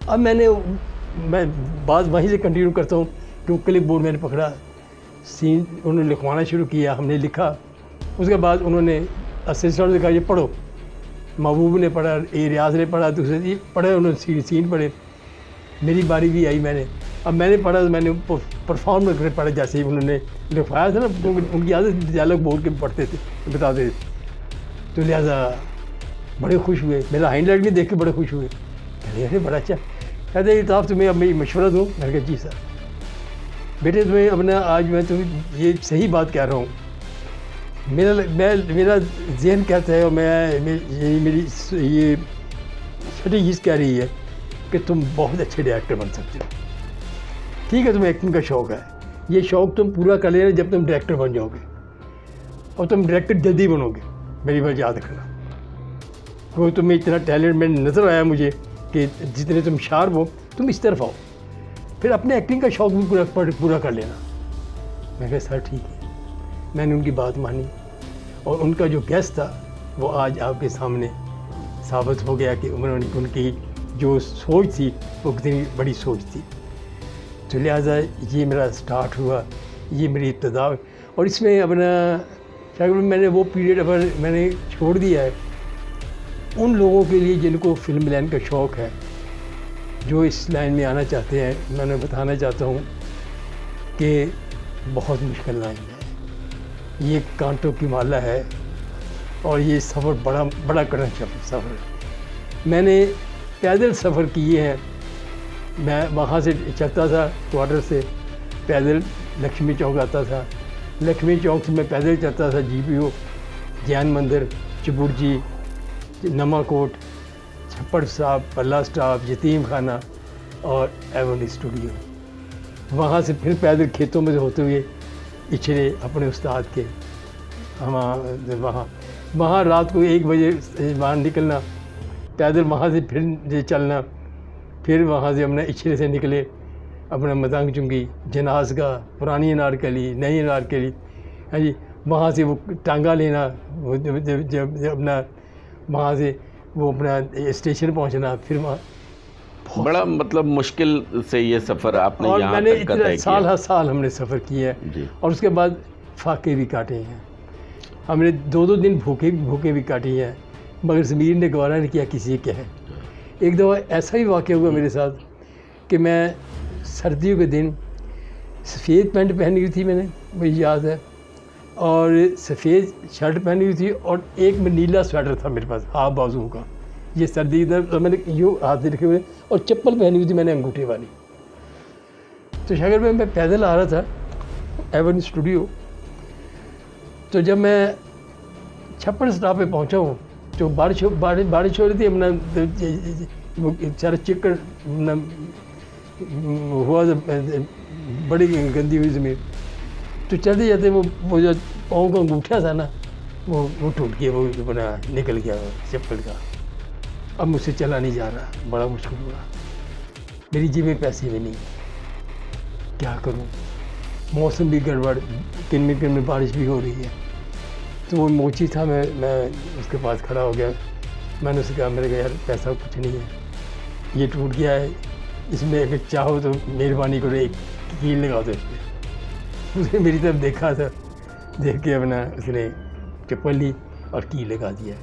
अब मैं बात वहीं से कंटिन्यू करता हूँ कि क्लिप बोर्ड मैंने पकड़ा, सीन उन्होंने लिखवाना शुरू किया, हमने लिखा। उसके बाद उन्होंने असिस्टेंट से कहा ये पढ़ो, महबूब ने पढ़ा, रियाज ने पढ़ा, दूसरे ये पढ़े, उन्होंने सीन पढ़े। मेरी बारी भी आई, अब मैंने पढ़ा तो मैंने परफॉर्म करके पढ़ा जैसे ही उन्होंने लिखवाया था ना, उनकी आदत डायलॉग बोल के पढ़ते थे, बताते थे। तो लिहाजा बड़े खुश हुए, मेरा हाइलाइट भी देख के बड़े खुश हुए। कहते बड़ा अच्छा। कहते इताफ़ तुम्हें अब मेरी मशवरा दूँ? मैंने कहा जी सर। बेटे तुम्हें अपना आज मैं तुम्हें ये सही बात कह रहा हूँ, मेरा जहन कहता है और मेरी ये छठी चीज़ कह रही है कि तुम बहुत अच्छे डायरेक्टर बन सकते हो। ठीक है, तुम्हें एक्टिंग का शौक़ है, ये शौक़ तुम पूरा कर लेना जब तुम डायरेक्टर बन जाओगे, और तुम डायरेक्टर जल्दी बनोगे, मेरी बात याद रखना। क्योंकि तुम्हें इतना टैलेंट में नज़र आया मुझे कि जितने तुम शार्प हो तुम इस तरफ आओ, फिर अपने एक्टिंग का शौक़ भी पूरा कर लेना। मैं कहा सर ठीक है। मैंने उनकी बात मानी और उनका जो गेस्ट था वो आज आपके सामने साबित हो गया कि उन्होंने उनकी जो सोच थी वो कितनी बड़ी सोच थी। तो लिहाजा ये मेरा स्टार्ट हुआ, ये मेरी इब्तिदा। और इसमें अपना शायद मैंने वो पीरियड अपन मैंने छोड़ दिया है उन लोगों के लिए जिनको फिल्म लाइन का शौक़ है, जो इस लाइन में आना चाहते हैं। मैंने बताना चाहता हूँ कि बहुत मुश्किल लाइन है, ये कांटों की माला है और ये सफ़र बड़ा कठिन सफ़र है। मैंने पैदल सफ़र किए हैं मैं वहाँ से चलता था क्वार्टर से पैदल लक्ष्मी चौक आता था, लक्ष्मी चौक से मैं पैदल चलता था GPO, जैन मंदिर, चबुर्जी, नमाकोट, छप्पड़ साहब, पल्ला स्टाफ, यतीम खाना और एवेन्यू स्टूडियो। वहाँ से फिर पैदल खेतों में होते हुए इचरे अपने उस्ताद के वहाँ रात को 1 बजे बाहर निकलना, पैदल वहाँ से फिर चलना, फिर वहाँ से हमने इचरे से निकले अपना मतंग चुंगी, जनाज़गा, पुरानी अनारकली, नई अनारकली, हाँ जी, वहाँ से वो टांगा लेना, जब अपना वहाँ से वो अपना स्टेशन पहुँचना, फिर वहाँ बड़ा मतलब मुश्किल से ये सफ़र आपने और यहाँ मैंने तक का इतना तय साल किया। हर साल हमने सफ़र किया है और उसके बाद फाके भी काटे हैं, हमने 2-2 दिन भूखे भी काटी हैं, मगर ज़मीर ने गवारा नहीं किया किसी के है। एक दफ़ा ऐसा ही वाक़या हुआ मेरे साथ कि मैं सर्दियों के दिन सफ़ेद पैंट पहनी हुई थी, मैंने मुझे याद है, और सफ़ेद शर्ट पहनी हुई थी और एक में नीला स्वेटर था मेरे पास हाफ बाजू का, ये सर्दी इधर, तो मैंने यूँ हाथ रखे हुए और चप्पल पहनी हुई थी मैंने अंगूठे वाली। तो शहर में मैं पैदल आ रहा था एवेन्यू स्टूडियो, तो जब मैं छप्पड़ स्टॉप पे पहुंचा हूँ तो बारिश हो रही थी, अपना वो सारा चिकड़ हुआ, बड़ी गंदी हुई ज़मीन, तो चलते जाते वो जो पाँव का अंगूठा था ना वो टूट गया, वो अपना निकल गया चप्पल का। अब मुझसे चला नहीं जा रहा, बड़ा मुश्किल हुआ, मेरी जेब में पैसे भी नहीं, क्या करूं, मौसम भी गड़बड़, किन बारिश भी हो रही है। तो वो मोची था, मैं उसके पास खड़ा हो गया, मैंने उससे कहा, मेरे यार पैसा कुछ नहीं है, ये टूट गया है, इसमें अगर चाहो तो मेहरबानी करो एक कील लगा दो इस पर। उसने मेरी तरफ देखा था, देख के अपना उसने चप्पल ली और कील लगा दिया।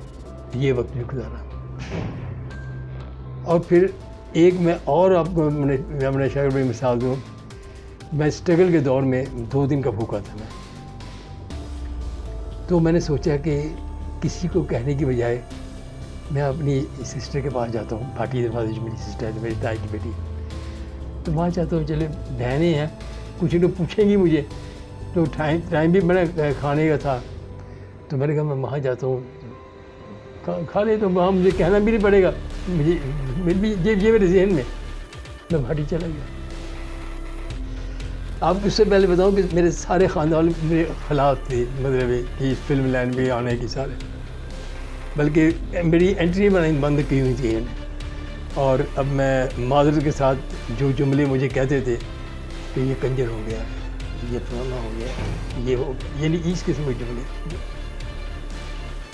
ये वक्त भी गुजारा। और फिर एक मैं और आपको अपने शागिर्द में मिसाल दूँ, मैं स्ट्रगल के दौर में 2 दिन का भूखा था मैं, तो मैंने सोचा कि किसी को कहने की बजाय मैं अपनी सिस्टर के पास जाता हूँ, भाटी दरवाजे जो मेरी सिस्टर है, मेरी ताई की बेटी, तो वहाँ जाता हूँ, चले बहनें हैं, कुछ लोग पूछेंगी मुझे, तो टाइम भी मैंने खाने का था, तो मैंने कहा मैं वहाँ जाता हूँ, खा ले, तो वहाँ मुझे कहना भी नहीं पड़ेगा, मुझे ये मेरे जहन में, मैं भाटी चला गया। आप उससे पहले बताऊं कि मेरे सारे ख़ानदान मेरे खिलाफ थे, मतलब कि फिल्म लाइन में आने की सारे, बल्कि मेरी एंट्री बंद की हुई थी इन्हें। और अब मैं माजरत के साथ जो जुमले मुझे कहते थे कि ये कंजर हो गया, ये फलाना हो गया, ये हो, ये नहीं, इस किस्म के जुमले,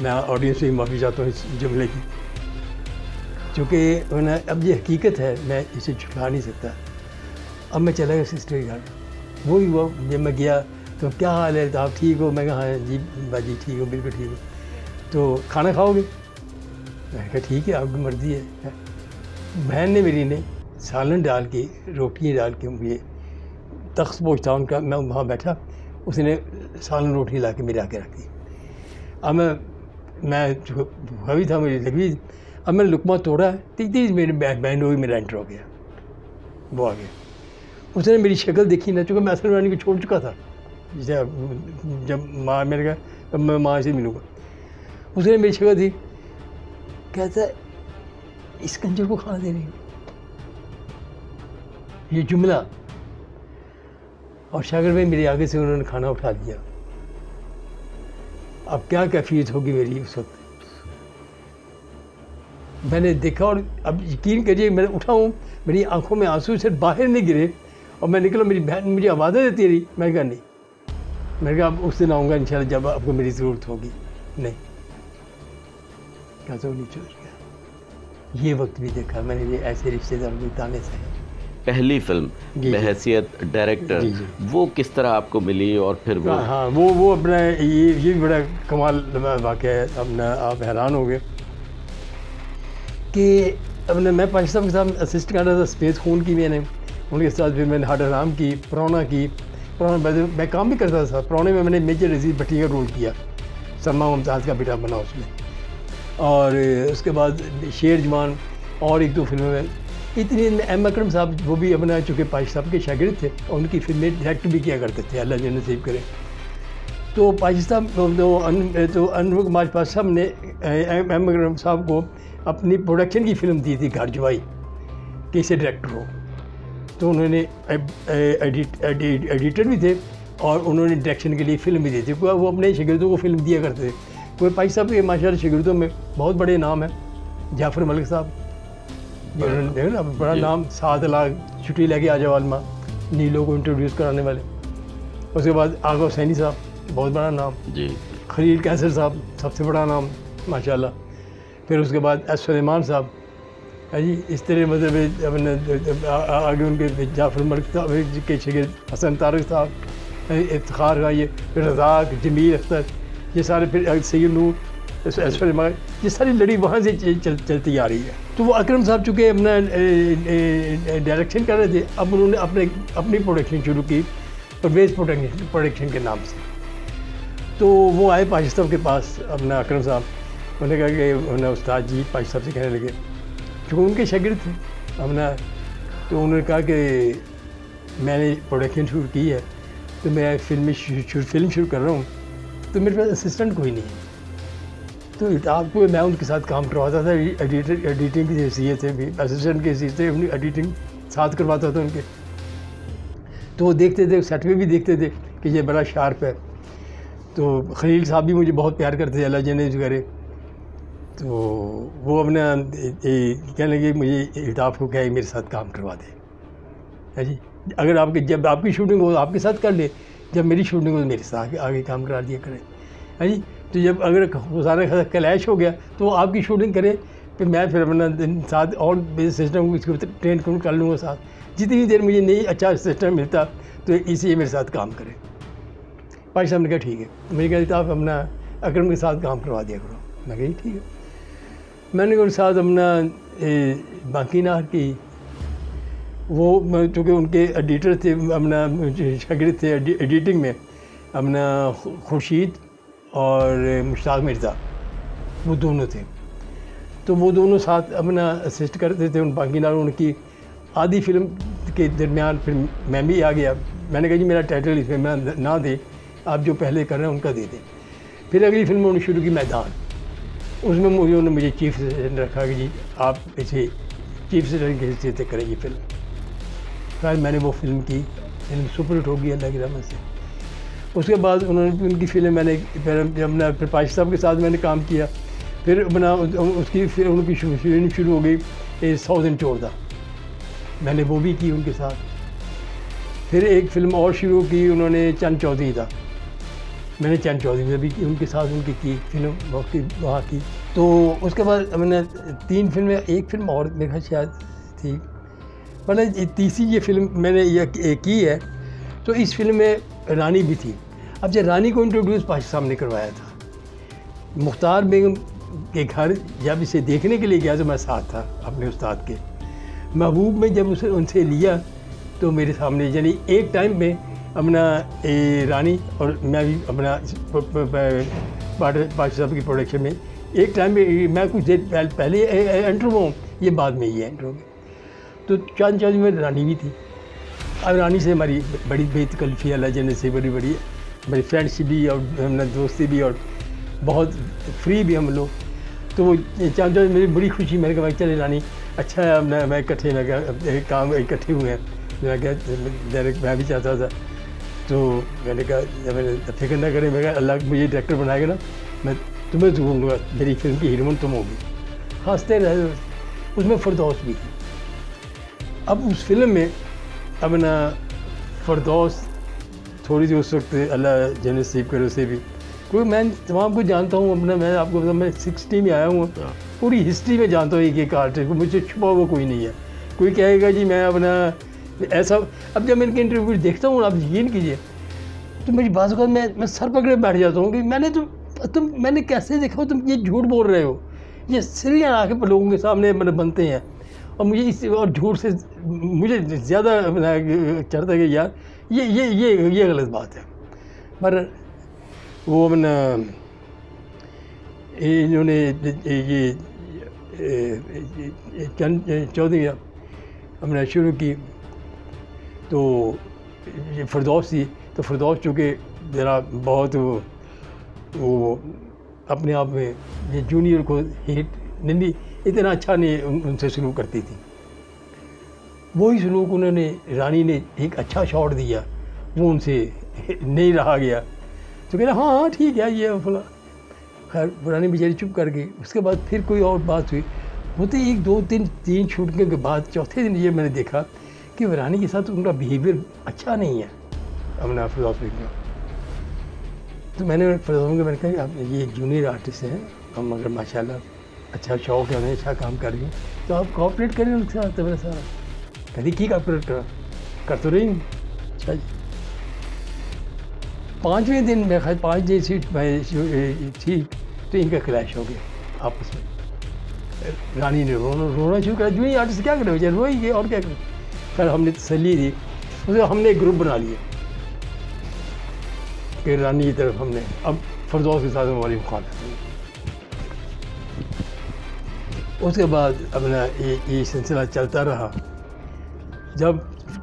मैं ऑडियंस से माफ़ी चाहता हूँ इस जुमले की, क्योंकि अब ये हकीकत है, मैं इसे झुठला नहीं सकता। अब मैं चला गया सिस्टर के घर, वो ही हुआ, जब मैं गया तो क्या हाल है, तो आप ठीक हो? मैं कहा हाँ जी बाजी ठीक हो, बिल्कुल ठीक हो। तो खाना खाओगे? मैंने कहा ठीक है, आपकी मर्ज़ी है। बहन ने मेरी ने सालन डाल के, रोटियाँ डाल के मुझे तख्त पहुँचता उनका, मैं वहाँ बैठा, उसने सालन रोटी ला के मेरे आके रख दी। अब मैं भी था, मुझे लगी, अब मैंने लुकमा तोड़ा, तीज मेरी बहन हो गई, मेरा एंटर हो गया, वो आ गया। उसने मेरी शक्ल देखी ना, चूँकि मैं असल रानी को छोड़ चुका था, जब माँ मेरे कहा तब मैं माँ से मिलूँगा, उसने मेरी शक्ल दी, कहता है इस कंजर को खाना दे रही, ये जुमला। और शागिर्द में मेरे आगे से उन्होंने खाना उठा दिया। अब क्या कैफियत होगी मेरी उस वक्त, मैंने देखा, और अब यकीन करिए मैं उठा हूँ, मेरी आंखों में आंसू से बाहर नहीं गिरे, और मैं निकला, मेरी बहन मुझे आवाज़ें देती रही, मैं कहा नहीं, मैंने कहा अब उस दिन आऊँगा इंशाल्लाह जब आपको मेरी ज़रूरत होगी। नहीं, क्या तो नहीं छोड़ गया। ये वक्त भी देखा मैंने, ये ऐसे रिश्तेदारों के ताने से। पहली फिल्म बहैसियत डायरेक्टर, वो किस तरह आपको मिली? और फिर वो हाँ, वो अपना ये भी बड़ा कमाल वाक़या है, अपना आप हैरान हो गए कि अपने मैं पाकिस्तान के साथ असिस्ट कर रहा था, सफ़ेद खून की मैंने उनके साथ, फिर मैंने हार्ड आराम की, पुराना की, पुराना मैं काम भी करता था। पुराने में मैंने मेजर रजीज़ भट्टी का रोल किया, सलमा मुमताज़ का बेटा बना उसमें, और उसके बाद शेर जवान और 1-2 फिल्मों में इतनी एम अकरम साहब वो भी अपना चूँकि पाजी साहब के शागिर्द थे, उनकी फिल्में डायरेक्ट भी किया करते थे, अल्लाह जन्नत नसीब करे। तो पाजी साहब तो अनवर कुमार पाजी साहब ने एम अकरम साहब को अपनी प्रोडक्शन की फ़िल्म दी थी घर जवाई, कैसे डायरेक्टर हो। तो उन्होंने एडिटर भी थे और उन्होंने डायरेक्शन के लिए फ़िल्म भी दी थी। वो अपने शागिर्दों को फ़िल्म दिया करते थे। कोई पाजी साहब के माशाल्लाह शागिर्दों में बहुत बड़े नाम हैं, जाफ़र मलिक साहब देखो ना, बड़ा नाम, 7 लाख छुट्टी लेके आ जाओ आलमा, नीलों को इंट्रोड्यूस कराने वाले। उसके बाद आगा हुसैनी साहब, बहुत बड़ा नाम जी। खलील कैसर साहब, सबसे बड़ा नाम माशाल्लाह। फिर उसके बाद एस सुलेमान साहब है जी। इस तरह मतलब अपने आगे उनके जाफ़र मलिक साहब के शागिर्द हसन तारिक साहब, इफ्तिखार का ये, रज़ाक, जमील अख्तर, ये सारे, फिर सैयद नूर, ये सारी लड़ी वहाँ से चलती आ रही है। तो वो अकरम साहब चूँकि अपना डायरेक्शन कर रहे थे, अब उन्होंने अपनी प्रोडक्शन शुरू की परवेज़ प्रोडक्शन के नाम से। तो वो आए पाजी साहब के पास, अपना अकरम साहब, उन्होंने कहा कि उन्होंने उस्ताद जी पाजी साहब से कहने लगे, चूँकि उनके शागिर्द थे अपना, तो उन्होंने कहा कि मैंने प्रोडक्शन शुरू की है, तो मैं फिल्म शुरू कर रहा हूँ, तो मेरे पास असिस्टेंट कोई नहीं है। तो आपको मैं उनके साथ काम करवाता था, एडिटिंग की हैसियत से भी, असिस्टेंट की हैसियत से अपनी एडिटिंग साथ करवाता था उनके। तो वो देखते थे, सेट पे भी देखते थे कि ये बड़ा शार्प है। तो खलील साहब भी मुझे बहुत प्यार करते थे, अल्लाह जन्नत करे। तो वो अपना कहने लगे मुझे इल्ताफ़ को कहे मेरे साथ काम करवा दे, है जी। अगर जब आपकी शूटिंग हो आपके साथ कर ले, जब मेरी शूटिंग हो तो मेरे साथ आगे काम करा दिया करें, है जी। तो जब अगर सारा क्लैश हो गया तो वो आपकी शूटिंग करे, फिर मैं फिर अपना साथ और सिस्टम इसको ट्रेन कर लूँगा साथ। जितनी देर मुझे नहीं अच्छा सिस्टम मिलता तो इसी मेरे साथ काम करे। पाजी साहब ने कहा ठीक है। मैंने कहा तो आप अपना अकरम के साथ काम करवा दिया करो। मैं कही ठीक है। मैंने उनके साथ अपना बाकी नार की, वो चूँकि उनके एडिटर थे, अपना शागिर्द थे एडिटिंग में, अपना खुर्शीद और मुश्ताक मिर्ज़ा, वो दोनों थे। तो वो दोनों साथ अपना असिस्ट करते थे उन बाकी नार। उनकी आधी फिल्म के दरमियान फिर मैं भी आ गया। मैंने कहा जी मेरा टाइटल इसमें ना दे, आप जो पहले कर रहे हैं उनका दे दें। फिर अगली फिल्म उन्होंने शुरू की मैदान, उसमें उन्होंने मुझे चीफ असिस्टेंट रखा कि जी आप इसे चीफ असिस्टेंट की हैसियत से करें ये फिल्म। फिर मैंने वो फिल्म की, फिल्म सुपरहिट हो गई अल्लाह की रहमत से। उसके बाद उन्होंने उनकी फिल्म मैंने फिर पाजी साहब के साथ मैंने काम किया। फिर अपना उसकी फिर उनकी फिल्म शुरू हो गई साउदर्न चोरदा, मैंने वो भी की उनके साथ। फिर एक फ़िल्म और शुरू की उन्होंने, चंद चौधरी था, मैंने चंद चौधरी में भी उनके साथ उनकी की फिल्म वहाँ की। तो उसके बाद मैंने 3 फिल्में, एक फिल्म और मेरे ख्याल शायद थी, मतलब तीसरी ये फिल्म मैंने ये की है। तो इस फिल्म में रानी भी थी। अब जब रानी को इंट्रोड्यूस पाजी साहब ने करवाया था, मुख्तार बेगम के घर जब इसे देखने के लिए गया तो मैं साथ था अपने उस्ताद के। महबूब में जब उसे उनसे लिया तो मेरे सामने, यानी एक टाइम में अपना रानी और मैं भी अपना पाजी साहब की प्रोडक्शन में एक टाइम में, मैं कुछ देर पहले एंटर हुआ हूँ, ये बाद में ही एंटर हो गया। तो चंद चौधरी में रानी भी थी। अब रानी से हमारी बड़ी बेतकल्फ़ी अल्लाह जन्नत से बड़ी फ्रेंडशिप भी और हमने दोस्ती भी और बहुत फ्री भी हम लोग। तो वो चंद चौधरी मेरी बड़ी खुशी, मैंने कहा चले रानी अच्छा है, मैं इकट्ठे लगा काम इकट्ठे हुए हैं। मैं क्या डायरेक्ट मैं भी चाहता था। तो मैंने कहा मैंने फिक्र ना करें, मैं कहा अल्लाह मुझे डायरेक्टर बनाएगा ना, मैं तुम्हें ढूंढूंगा, मेरी फिल्म की हीरोइन तुम होगी। हंसते रहे। उसमें फरदौस भी थी। अब उस फिल्म में अपना फरदौस थोड़ी सी उस वक्त अल्लाह जन्नत नसीब करे उसे भी, क्योंकि मैं तमाम को जानता हूँ अपना, मैं आपको मतलब मैं 60 में आया हूँ, पूरी हिस्ट्री में जानता हूँ एक आर्टिस्ट को, मुझे छुपा हुआ कोई नहीं है। कोई कहेगा जी मैं अपना ऐसा, अब जब मैं इनके इंटरव्यू देखता हूँ आप यकीन कीजिए तो मेरी बात को मैं सर पकड़े बैठ जाता हूँ कि मैंने कैसे देखा, तुम ये झूठ बोल रहे हो, ये सिरियाँ आके लोगों के सामने मतलब बनते हैं। और मुझे इस और झूठ से मुझे ज़्यादा चढ़ता है कि यार ये गलत बात है। पर वो अपना इन्होंने ये चंद चौधरी हमने शुरू की। तो ये फिरदौस थी, तो फिरदौस चूँकि ज़रा बहुत वो अपने आप में ये जूनियर को हिट नहीं इतना अच्छा नहीं उनसे सलूक करती थी। वही सलूक उन्होंने रानी ने एक अच्छा शॉट दिया, वो उनसे नहीं रहा गया। तो कह रहा हाँ हाँ ठीक है ये फला। खैर रानी बेचारी चुप कर गई। उसके बाद फिर कोई और बात हुई। होते 1 2 3 शूटिंग के बाद चौथे दिन ये मैंने देखा कि रानी के साथ उनका बिहेवियर अच्छा नहीं है अपना फिरदौस का। तो मैंने फिरदौस को मैंने कहा आप ये एक जूनियर आर्टिस्ट हैं, हम अगर माशाल्लाह अच्छा शौक है, अच्छा काम कर रही हैं, तो आप कोऑपरेट करें उनके साथ। मेरा सारा कभी की कोऑपरेट कर तो रही हूँ। अच्छा जी 5वें दिन मैं 5 दिन थी तो इनका क्लैश हो गया आपस में। रानी ने रोना शुरू करा। जूनियर आर्टिस्ट क्या करें बेचारे, रोएंगे और क्या करें। फिर हमने तसल्ली दी, उसके हमने एक ग्रुप बना लिया कि रानी की तरफ हमने अब फिरदौस के साथ हमारी मुखालफत हुई। उसके बाद अपना ये सिलसिला चलता रहा। जब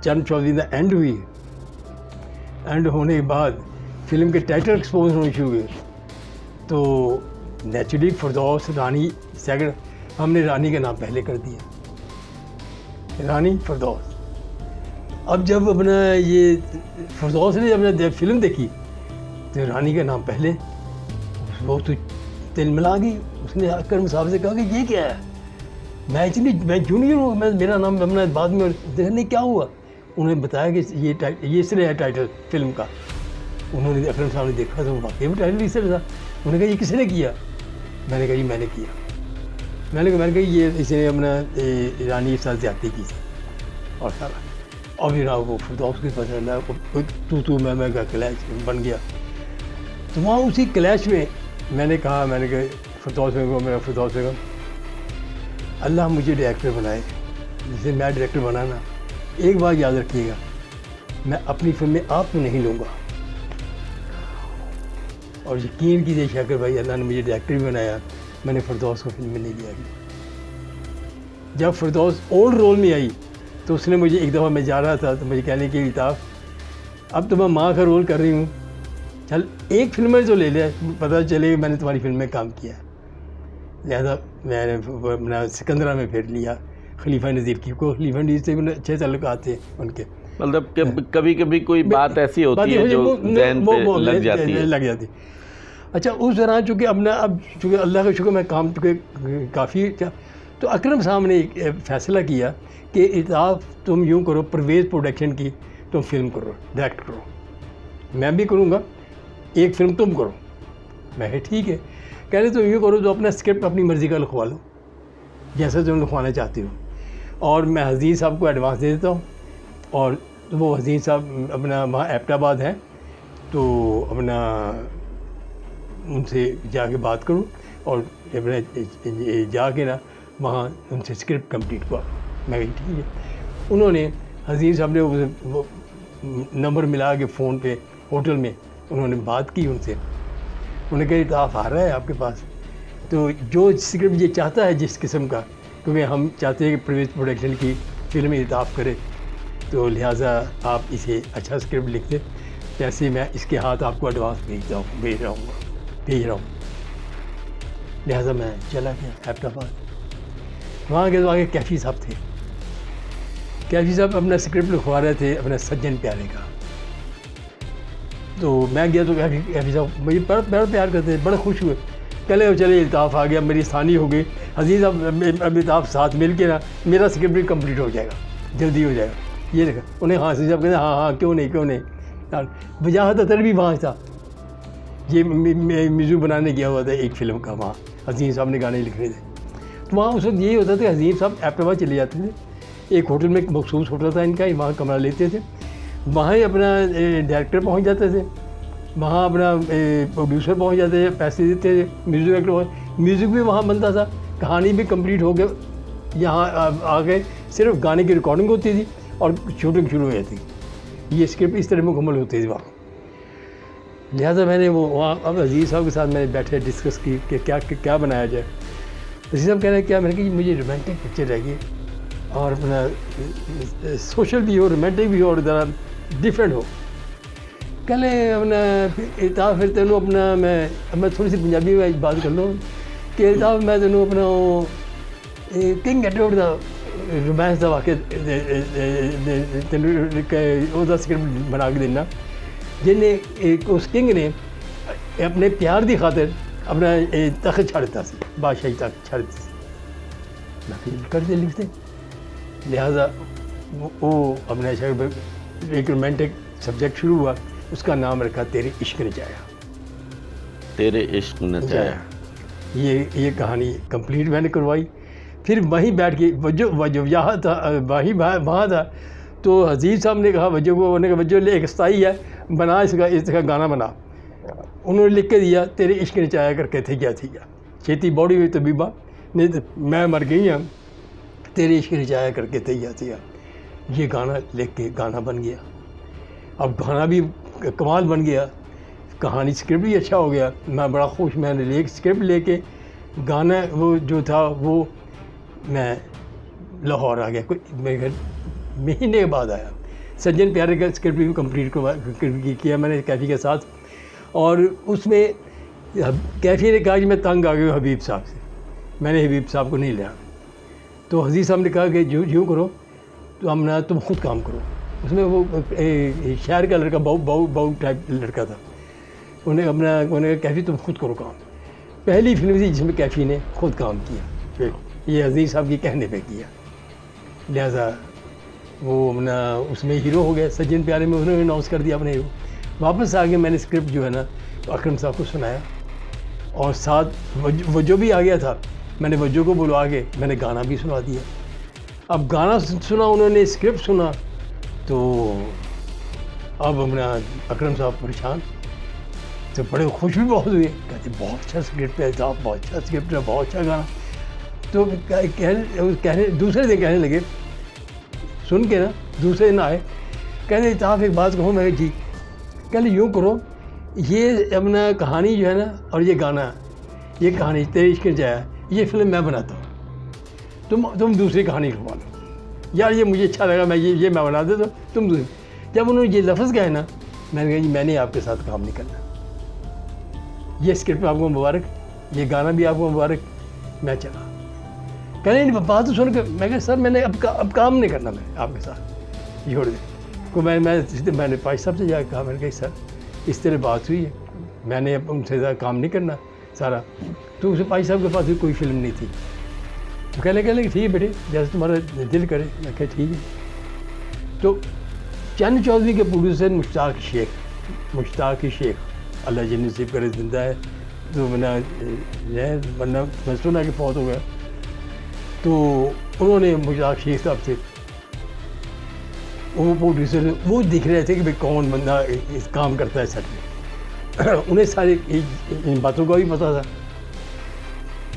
चंद चौधरी ने एंड हुई, एंड होने के बाद फिल्म के टाइटल एक्सपोज होने शुरू हुए, तो नेचुरली फिरदौस रानी सेकंड, हमने रानी का नाम पहले कर दिया, रानी फिरदौस। अब जब अपना ये फिरदौस ने अपना फिल्म देखी तो रानी का नाम पहले, वो तो तिल मिला गई। उसने अकरम साहब से कहा कि ये क्या है, मैं जूनियर हूँ, मेरा नाम अपना बाद में देखने क्या हुआ। उन्होंने बताया कि ये इसलिए है टाइटल फिल्म का। उन्होंने अकरम साहब ने देखा तो वाकई में टाइटल इसलिए था। उन्होंने कहा ये किसने किया, मैंने कहा ये मैंने किया। मैंने कहा ये इसने अपना रानी के साथ ज्यादती की थी और सारा। और फिर वो फिरदौस की पसंद है तू मैं का क्लैश बन गया। तो वहाँ उसी क्लैश में मैंने कहा फिरदौस में मेरा फिरदौस में अल्लाह मुझे डायरेक्टर बनाए, जिसे मैं डायरेक्टर बनाना। एक बात याद रखिएगा, मैं अपनी फिल्म में आपको नहीं लूँगा। और यकीन कीजिए शाकिर भाई, अल्लाह ने मुझे डायरेक्टर भी बनाया, मैंने फिरदौस को फिल्म में नहीं लिया। जब फिरदौस ओल्ड रोल में आई तो उसने मुझे एक दफ़ा मैं जा रहा था तो मुझे कहने की इल्ताफ़, अब तो मैं माँ का रोल कर रही हूँ, चल एक फिल्म में तो ले लिया, पता चले मैंने तुम्हारी फिल्म में काम किया। लिहाजा मैंने अपना सिकंदरा में फिर लिया खलीफा नज़ीर की को। खलीफा नज़ीर से अच्छे ताल्लुकात थे उनके। मतलब कभी कभी कोई बात ऐसी होती है जो ज़हन पे लग जाती। अच्छा उस दौरान चूँकि अब चूँकि अल्लाह का शुक्र मैं काम चूँकि काफ़ी, तो अकरम साहब ने एक फ़ैसला किया कि इताफ़ तुम यूँ करो, परवेज़ प्रोडक्शन की तुम फिल्म करो, डायरेक्ट करो, मैं भी करूँगा, एक फिल्म तुम करो। मैं ठीक है। कह रहे तुम यूँ करो तो अपना स्क्रिप्ट अपनी मर्ज़ी का लिखवा लो, जैसा तुम लिखवाना चाहते हो, और मैं हज़ीर साहब को एडवांस दे देता हूँ। और तो वो हज़ीर साहब अपना वहाँ एबटाबाद हैं, तो अपना उनसे जाके बात करूँ और अपना जाके ना वहाँ उनसे स्क्रिप्ट कंप्लीट हुआ। मैं कही ठीक है। उन्होंने हज़ीर साहब ने वो नंबर मिला के फ़ोन पे होटल में उन्होंने बात की उनसे। उन्होंने कहा इताफ़ आ रहा है आपके पास, तो जो स्क्रिप्ट ये चाहता है जिस किस्म का, क्योंकि हम चाहते हैं कि परवेज़ प्रोडक्शन की फिल्म इताफ़ करे, तो लिहाजा आप इसे अच्छा स्क्रिप्ट लिखते, जैसे मैं इसके हाथ आपको एडवांस भेज रहा हूँ। लिहाजा मैं चला गया एबटाबाद। वहाँ के तो आगे कैफ़ी साहब थे। कैफ़ी साहब अपना स्क्रिप्ट लिखवा रहे थे अपना सज्जन प्यारे का। तो मैं गया तो कैफ़ी साहब मुझे बड़ा प्यार करते थे, बड़े खुश हुए। चले इल्ताफ़ आ गया, मेरी आसानी हो गई। हज़ीर साहब अब इल्ताफ़ साथ मिल के ना मेरा स्क्रिप्ट भी कम्प्लीट हो जाएगा, जल्दी हो जाएगा। ये देखा उन्हें हाँ हज़ीर साहब कहते हाँ क्यों नहीं वजाहत अतर भी वहाँ था। ये म्यूज़िक बनाने गया हुआ था एक फ़िल्म का, वहाँ हज़ीर साहब ने गाने लिखने थे। तो वहाँ उस वक्त यही होता था, हज़ीर साहब एबटाबाद चले जाते थे, एक होटल में एक मखसूस होटल था इनका, वहाँ कमरा लेते थे, वहाँ ही अपना डायरेक्टर पहुँच जाते थे, वहाँ अपना प्रोड्यूसर पहुँच जाते थे, पैसे देते थे, म्यूज़िक डायरेक्टर म्यूज़िक भी वहाँ बनता था, कहानी भी कंप्लीट हो गया। यहाँ आ गए सिर्फ गाने की रिकॉर्डिंग होती थी और शूटिंग शुरू हो जाती। ये स्क्रिप्ट इस तरह मुकम्मल होती थी वहाँ। लिहाजा मैंने वो वहाँ अब अजीज़ साहब के साथ मैंने बैठे डिस्कस की कि क्या बनाया जाए। अजीज़ साहब कह रहे हैं क्या, मैंने कहा मुझे रोमांटिक पिक्चर रहेगी और अपना सोशल भी हो, रोमांटिक भी हो और ज़रा डिफरेंट हो। कहले अपना इताब फिर तेनों अपना मैं थोड़ी सी पंजाबी में बात कर लूँ कि इताब मैं तेनों अपना किंग एडवर्ड का रोमांस का वाक़या तेन स्क्रिप्ट बना के देना, जिन्हें उस किंग ने अपने प्यार की खातिर अपना तख्त छड़ दिता सी, बादशाही तख्त छड़ दी ना फिल्म करते लिखते। लिहाजा वो अपना एक रोमांटिक सब्जेक्ट शुरू हुआ, उसका नाम रखा तेरे इश्क ने चाया। तेरे इश्क ने चाया, ये कहानी कंप्लीट मैंने करवाई। फिर वहीं बैठ के वजो यहाँ था, वहाँ था तो हजीब साहब ने कहा वजो को, उन्होंने कहा वजो एक स्थाई है, बना इसका गाना बना। उन्होंने लिख के दिया तेरे इश्क ने चाया करके थी क्या छेती बॉडी हुई तबीबा, नहीं तो मैं मर गई हूँ, तेरे इश्क ने चाया करके थी क्या। ये गाना लिख के गाना बन गया। अब गाना भी कमाल बन गया, कहानी स्क्रिप्ट भी अच्छा हो गया। मैं बड़ा खुश, मैंने स्क्रिप्ट लेके गाना वो जो था वो मैं लाहौर आ गया, कोई मेरे घर महीने के बाद आया। सज्जन प्यारे का स्क्रिप्ट भी कंप्लीट किया मैंने कैफ़ी के साथ, और उसमें कैफ़ी ने कहा कि मैं तंग आ गया हबीब साहब से, मैंने हबीब साहब को नहीं लिया। तो हजीब साहब ने कहा कि यूँ करो तो हम तुम खुद काम करो। उसमें वो शहर का लड़का बहु टाइप लड़का था, उन्हें कैफ़ी तुम खुद करो काम। पहली फिल्म थी जिसमें कैफ़ी ने खुद काम किया, फिर ये अजीज़ साहब के कहने पे किया। लिहाजा वो अपना उसमें हीरो हो गया। सज्जन प्यारे में उन्होंने अनाउंस कर दिया अपने हीरो। वापस आके मैंने स्क्रिप्ट जो है ना तो अकरम साहब को सुनाया, और साथ वजो भी आ गया था, मैंने वजो को बुलवा के मैंने गाना भी सुना दिया। अब गाना सुना, उन्होंने स्क्रिप्ट सुना, तो अब अपना अकरम साहब परेशान, तो बड़े खुश भी बहुत हुए, कहते बहुत अच्छा स्क्रिप्ट है साहब, बहुत अच्छा स्क्रिप्ट है, बहुत अच्छा गाना। तो कहने दूसरे दिन कहने लगे, सुन के ना दूसरे दिन आए, कहते साहब एक बात कहूँ। मैं जी, कहते यूँ करो, ये अपना कहानी जो है ना और ये गाना, ये कहानी तेरे इश्क ने चाया, ये फिल्म मैं बनाता हूँ, तुम दूसरी कहानी लिखवा लो। यार ये मुझे अच्छा लगा, मैं ये मैं बना देता हूँ, तुम दूसरी। जब उन्होंने ये लफ्ज़ कहे ना, मैंने कहा जी मैंने आपके साथ काम नहीं करना, ये स्क्रिप्ट आपको मुबारक, ये गाना भी आपको मुबारक, मैं चला। कहने नहीं बात तो सुन के, मैं कहा सर मैंने अब काम नहीं करना मैं आपके साथ, छोड़ दे को। मैंने पाश साहब से जाकर कहा, मैंने कहा सर इस तरह बात हुई है, मैंने अब उनसे ज़्यादा काम नहीं करना सारा। तो उसे पाश साहब के पास भी कोई फिल्म नहीं थी, तो कहने ठीक है बेटे जैसे तुम्हारा दिल करे। मैं कहा ठीक है। तो चंद चौधरी के प्रोड्यूसर मुश्ताक शेख, अल्लाह जी नसीब करे जिंदा है, तो वरना मैं सुना कि फौत हो गया। तो उन्होंने मुश्ताक शेख साहब से, वो प्रोड्यूसर वो दिख रहे थे कि भाई कौन बंदा इस काम करता है सेट में। उन्हें सारी इन बातों का भी पता था।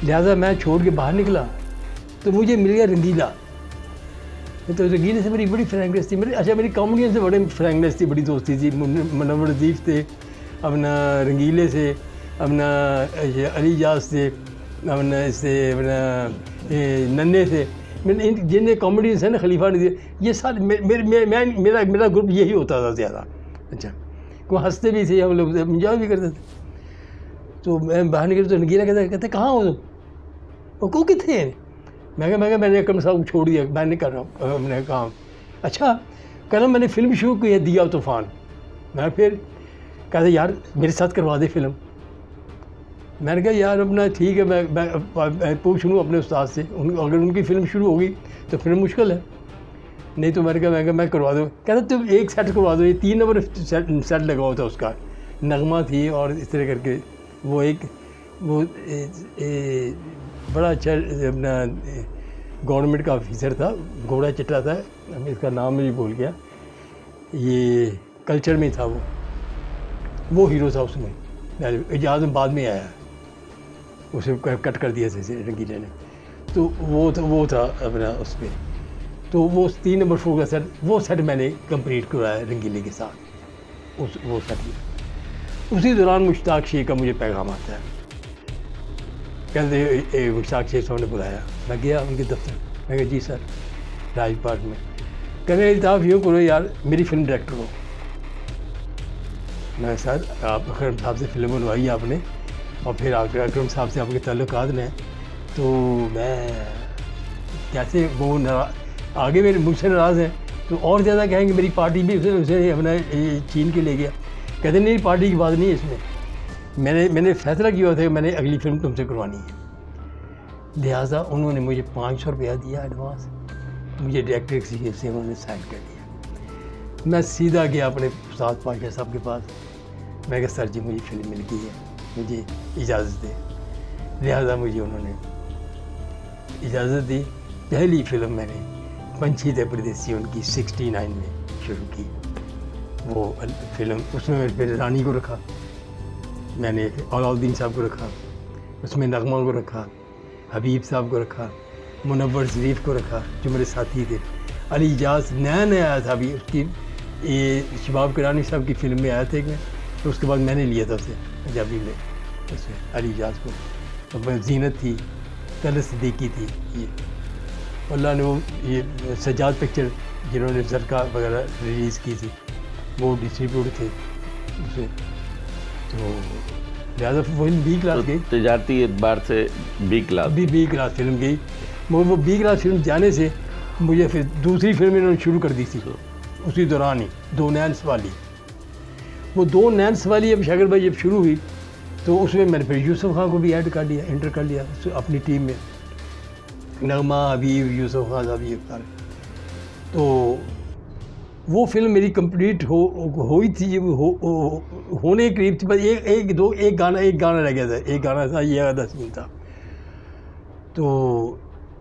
लिहाजा मैं छोड़ के बाहर निकला तो मुझे मिल गया रंगीला। तो रंगीले से मेरी बड़ी फ्रैंकनेस थी, मेरी कॉमेडियन से बड़े फ्रैंकनेस थी, बड़ी दोस्ती थी। मनवर अजीफ थे, अपना रंगीले से, अपना अली जाज से, अपना इससे अपना नन्हे से, जिन्हें कॉमेडियंस है ना खलीफा ने दिए, ये सारे मेरा ग्रुप यही होता था ज़्यादा। अच्छा, वो हंसते भी थे, हम लोग एंजॉय भी करते थे। तो मैं बाहर निकल तो रंगीला कहते कहाँ हो तुम, वो को कितने हैं। मैंने अकरम साहब को छोड़ दिया, मैं नहीं कर रहा हूँ मैंने काम। अच्छा कहना मैंने फ़िल्म शुरू की है दिया तूफ़ान। मैं फिर कहते यार मेरे साथ करवा दे फिल्म। मैंने कहा यार अपना ठीक है, मैं पूछ लूँ अपने उस्ताद से, अगर उनकी फ़िल्म शुरू होगी तो फिर मुश्किल है, नहीं तो मैंने कहा मैं करवा दूँ। कहता तुम एक सेट करवा दो, ये 3 नंबर सेट लगा हुआ था उसका, नगमा थी और इस तरह करके वो बड़ा अच्छा अपना गवर्नमेंट का ऑफिसर था, घोड़ा चिट्टा था, इसका नाम मुझे भूल गया, ये कल्चर में था वो हीरो था उसमें। इजाज़ में बाद में आया, उसे कट कर दिया जैसे रंगीले ने। तो वो था अपना उस पर। तो वो 3 नंबर 4 का सेट, वो सेट मैंने कंप्लीट करवाया रंगीले के साथ, वो सेट। उसी दौरान मुश्ताक शेख का मुझे पैगाम आता है, कहते मुश्ताक शेख साहब ने बुलाया। मैं गया उनके दफ्तर, मैं कहा जी सर राजपाट में। कहने इल्ताफ़ यूँ करो यार, मेरी फिल्म डायरेक्टर हो। मैं सर आप अकरम साहब से फिल्म बनवाई आपने और फिर अकरम साहब से आपके ताल्लुकात हैं, तो मैं कैसे वो आगे मेरे मुझसे नाराज़ हैं तो और ज़्यादा कहेंगे मेरी पार्टी भी उसे अपना छीन के ले गया। कहते नहीं पार्टी की बात नहीं है इसमें, मैंने फ़ैसला किया था कि मैंने अगली फ़िल्म तुमसे करवानी है। लिहाजा उन्होंने मुझे 500 रुपया दिया एडवांस, मुझे डायरेक्टर से उन्होंने साइन कर दिया। मैं सीधा गया अपने उस्ताद पाशा साहब के पास, मैं कहा सर जी मुझे फिल्म मिल गई है, मुझे इजाज़त दे। लिहाजा मुझे उन्होंने इजाज़त दी। पहली फ़िल्म मैंने पंछी थे परदेसी उनकी 69 में शुरू की वो फिल्म। उसमें मैंने फिर रानी को रखा, मैंने अलाउद्दीन साहब को रखा, उसमें नगमा को रखा, हबीब साहब को रखा, मुनव्वर शरीफ को रखा जो मेरे साथी थे। अली इजाज़ नया आया था अभी, उसकी ये शबाब किरानी साहब की फिल्म में आया था एक, तो उसके बाद मैंने लिया था उसे पंजाबी में, उसमें अली इजाज़ को। तो जीनत थी, तल सिद्दीकी थी, ये अल्लाह ने वो ये सजाद पिक्चर जिन्होंने ज़रका वगैरह रिलीज़ की थी वो डिस्ट्रीब्यूट थे उसे। तो लिहाजा फिल्म बी क्लास गई, तजारती एतबार से बी क्लास फिल्म गई। वो बी क्लास फिल्म जाने से मुझे फिर दूसरी फिल्म इन्होंने शुरू कर दी थी उसी दौरान ही, दो नैन्स वाली। वो दो नैन्स वाली अब शाकिर भाई जब शुरू हुई तो उसमें मैंने फिर यूसुफ खान को भी ऐड कर लिया, एंटर कर लिया अपनी टीम में। नगमा, हबीब, यूसुफ खान साहब ये सारे। तो वो फिल्म मेरी कंप्लीट हुई थी, होने के करीब थी, बस एक गाना रह गया था, एक गाना था, ये आधा सीन था। तो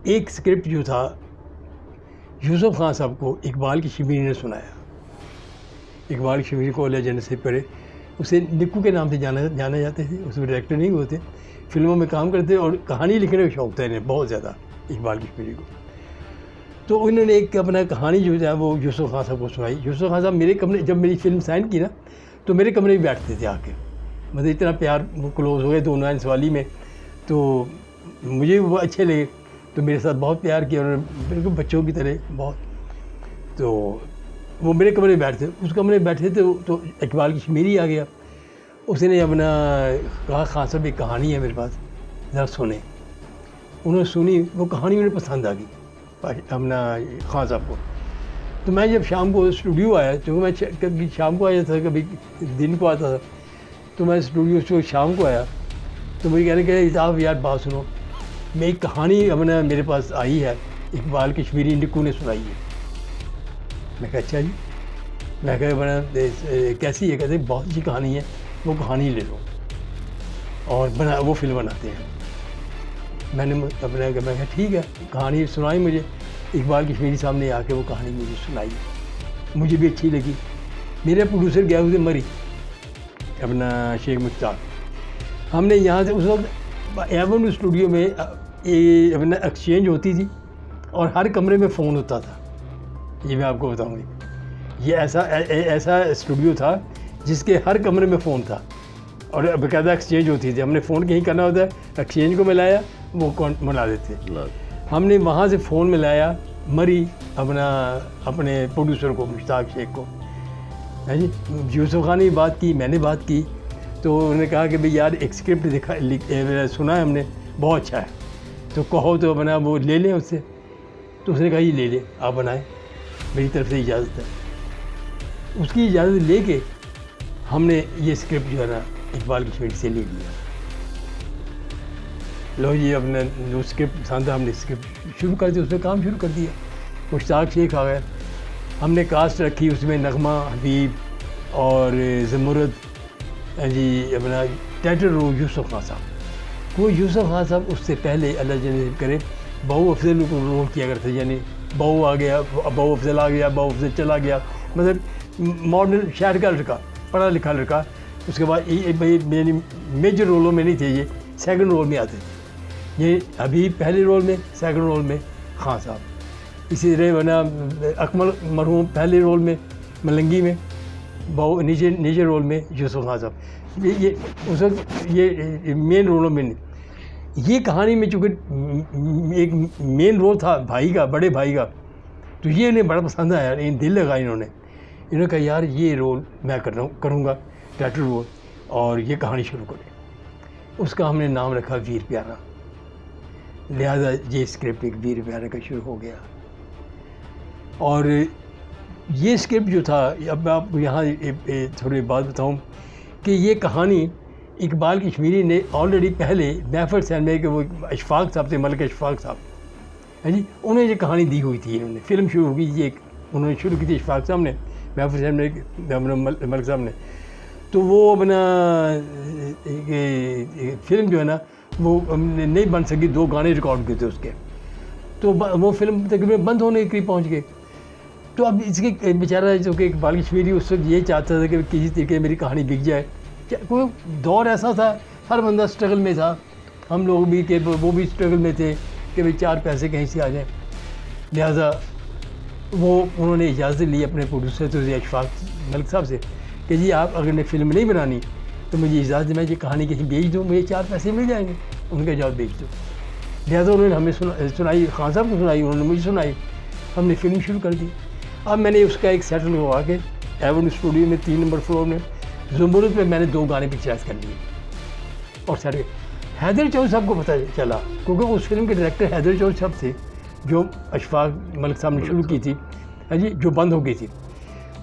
एक स्क्रिप्ट जो था यूसुफ खान साहब को इकबाल की शबीर ने सुनाया। इकबाल की शबीर को अल्लाह जन्नत से पढ़े, उसे निक्कू के नाम से जाने जाते थे, उसमें डायरेक्टर नहीं होते, फिल्मों में काम करते और कहानी लिखने का शौक़ था इन्हें बहुत ज़्यादा इकबाल की शबीर को। तो उन्होंने एक अपना कहानी जो है वो यूसुफ खान साहब को सुनाई। यूसुफ खान साहब मेरे कमरे, जब मेरी फिल्म साइन की ना तो मेरे कमरे में बैठते थे आके, मतलब इतना प्यार क्लोज हो गए दोनों इंसवाली में, तो मुझे वो अच्छे लगे, तो मेरे साथ बहुत प्यार किया उन्होंने, बिल्कुल बच्चों की तरह बहुत। तो वो मेरे कमरे में बैठते, उस कमरे में बैठे थे तो इकबाल की शमीरी आ गया, उसने अपना कहा खान साहब एक कहानी है मेरे पास, ज़रा सुने। उन्होंने सुनी, वो कहानी उन्हें पसंद आ गई अपना खान साहब को। तो मैं जब शाम को स्टूडियो आया, क्योंकि मैं कभी शाम को आया था कभी दिन को आता था, तो मैं स्टूडियो से शाम को आया तो मुझे कहने के साहब यार बात सुनो, मैं एक कहानी अपना मेरे पास आई है, इकबाल की शबीर निक्कू ने सुनाई है। मैं कहा अच्छा जी, मैं कहा बना कैसी है? कहते बहुत अच्छी कहानी है, वो कहानी ले लो और बना वो फिल्म बनाते हैं। मैंने अपना मैं कहा ठीक है, कहानी सुनाई मुझे, इकबाल की शबीर सामने आके वो कहानी मुझे सुनाई, मुझे भी अच्छी लगी। मेरे प्रोड्यूसर गया हुए मरी अपना शेख मुश्ताक, हमने यहाँ से उस वक्त एवेन्यू स्टूडियो में अपना एक्सचेंज होती थी और हर कमरे में फ़ोन होता था, ये मैं आपको बताऊँगी। ये ऐसा स्टूडियो था जिसके हर कमरे में फ़ोन था और बाकायदा एक्सचेंज होती थी। हमने फ़ोन कहीं करना होता है, एक्सचेंज को मिलाया, वो कौन मिला देते। हमने वहाँ से फ़ोन मिलाया मरी अपने प्रोड्यूसर को, मुश्ताक शेख को, है जी। यूसुफ खान ने बात की, मैंने बात की, तो उन्होंने कहा कि भाई यार एक स्क्रिप्ट सुना है हमने, बहुत अच्छा है, तो कहो तो बना वो ले लें उससे। तो उसने कहा ये ले ले, आप बनाएं, मेरी तरफ से इजाज़त है। उसकी इजाज़त लेके हमने ये स्क्रिप्ट जो है ना इकबाल की शबीर से ले लिया। लो ये अपना जो स्क्रिप्ट पसंद है, हमने स्क्रिप्ट शुरू कर दी, उसमें काम शुरू कर दिया। मुश्ताक शेख आ गए, हमने कास्ट रखी, उसमें नगमा, हबीब और ज़मुरद जी, अपना टाइटल रोल यूसुफ खान साहब। वो यूसुफ खान साहब उससे पहले अल्लाह जन्नत करे बहू अफजल को रोल किया करते, यानी बहू आ गया, बहू अफजल आ गया, बहू अफजल चला गया, मतलब मॉडर्न शहर का लड़का, पढ़ा लिखा लड़का। उसके बाद भाई मेरी मेजर रोलों में नहीं थे, ये सेकंड रोल में आते थे। ये अभी पहले रोल में, सेकंड रोल में खान साहब। इसी तरह बना अकमल मरहूम पहले रोल में मलंगी में, बहु नीचे रोल में यूसुफ खान साहब। ये उस वक्त ये मेन रोलों में नहीं। ये कहानी में चूँकि एक मेन रोल था भाई का, बड़े भाई का, तो ये इन्हें बड़ा पसंद आया, इन दिल लगा इन्होंने कहा यार ये रोल मैं करूँगा टाइटल रोल, और ये कहानी शुरू करें। उसका हमने नाम रखा वीर प्यारा, लिहाजा ये स्क्रिप्ट एक वीर प्यारे का शुरू हो गया। और ये स्क्रिप्ट जो था, अब मैं आपको यहाँ थोड़ी बात बताऊँ कि ये कहानी इकबाल कश्मीरी ने ऑलरेडी पहले महफिल सिनेमा के वो अशफाक साहब थे, मलिक अशफाक साहब है जी, उन्हें ये कहानी दी हुई थी। इन्होंने फिल्म शुरू हुई, ये उन्होंने शुरू की थी अशफाक साहब ने, महफिल सिनेमा मलिक साहब ने। तो वो अपना फिल्म जो है ना वो नहीं बन सकी, 2 गाने रिकॉर्ड किए थे उसके, तो वो फिल्म तकरीबन बंद होने के करीब पहुँच गए। तो अब इसके बेचारा जो कि इकबाल कश्मीरी उस वक्त ये चाहता था कि किसी तरीके मेरी कहानी बिक जाए। कोई दौर ऐसा था, हर बंदा स्ट्रगल में था, हम लोग भी कि वो भी स्ट्रगल में थे कि भाई 4 पैसे कहीं से आ जाएँ। लिहाजा वो उन्होंने इजाज़त ली अपने प्रोड्यूसर तो अशफाक मलिक साहब से कि जी आप अगर ने फिल्म नहीं बनानी तो मुझे इजाज़त मैं ये कहानी कहीं बेच दूँ, मुझे 4 पैसे मिल जाएंगे। उनका जवाब बेच दो। लिहाजा उन्होंने हमें सुनाई, खान साहब को सुनाई, उन्होंने मुझे सुनाई, हमने फिल्म शुरू कर दी। अब मैंने उसका एक सेट लगवा के एवन स्टूडियो में 3 नंबर फ्लोर में ज़ुमरुद पे मैंने 2 गाने पिक्चराइज कर लिए और सेट। हैदर चौधरी साहब को पता चला, क्योंकि उस फिल्म के डायरेक्टर हैदर चौधरी साहब थे जो अशफाक मलिक साहब ने शुरू की थी, है जी, जो बंद हो गई थी।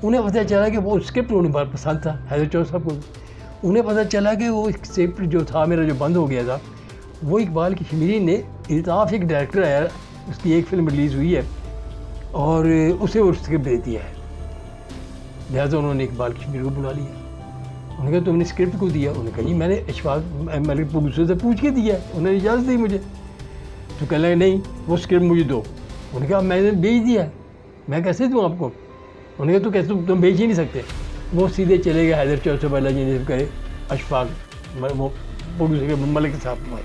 उन्हें पता चला कि वो स्क्रिप्ट उन्हें बहुत पसंद था हैदर चौधरी साहब को। उन्हें पता चला कि वो स्क्रिप्ट जो था मेरा जो बंद हो गया था, वो इकबाल कश्मीरी ने इल्ताफ़ एक डायरेक्टर आया, उसकी एक फ़िल्म रिलीज़ हुई है और उसे वो स्क्रिप्ट दे दिया है। लिहाजा उन्होंने इकबाल कश्मीरी को बुला लिया। उन्होंने कहा तुमने स्क्रिप्ट को दिया? उन्होंने कहा जी मैंने अशफाक मलिक प्रोड्यूसर से पूछ के दिया, उन्होंने इजाज़त दी मुझे। तो कह लगे नहीं वो स्क्रिप्ट मुझे दो। उन्होंने कहा मैंने बेच दिया, मैं कैसे दूँ आपको? उन्होंने कहा तो कैसे तुम बेच ही नहीं सकते। वो सीधे चले गए हैदर चौधरी वाला जी ने करे अशफाक वो प्रोड्यूसर के मलिक साहब के पास।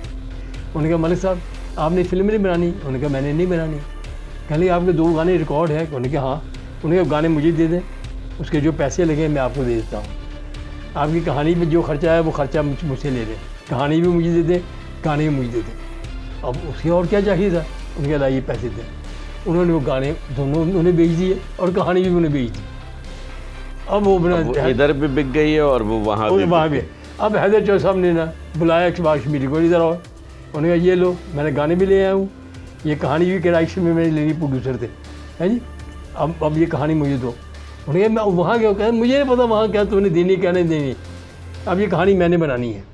उन्होंने कहा मलिक साहब आपने फिल्म नहीं बनानी? उन्होंने कहा मैंने नहीं बनानी। कहले आपके 2 गाने रिकॉर्ड है? उन्होंने कहा हाँ। उन्होंने कहा गाने मुझे दे दें, उसके जो पैसे लगे मैं आपको दे देता हूँ, आपकी कहानी में जो खर्चा है वो खर्चा मुझसे ले लें, कहानी भी मुझे दे दें, गाने भी मुझे दे दें। अब उसके और क्या चाहिए था? उनके अला ये पैसे दें। उन्होंने वो गाने दोनों उन्हें बेच दिए और कहानी भी उन्हें बेच दी। अब वो बना इधर भी बिक गई है और वो वहाँ भी। अब हैदर चौधरी साहब ने ना बुलाया इकबाल कश्मीरी को, इधर आओ। उन्होंने कहा ये लो मैंने गाने भी ले आया हूँ, ये कहानी भी डायरेक्शन में मैंने लेनी, प्रोड्यूसर थे, है जी। अब ये कहानी मुझे दो। उन्होंने कहा मैं वहाँ गया, कहा मुझे नहीं पता वहाँ क्या तुमने देनी क्या नहीं देनी, अब ये कहानी मैंने बनानी है।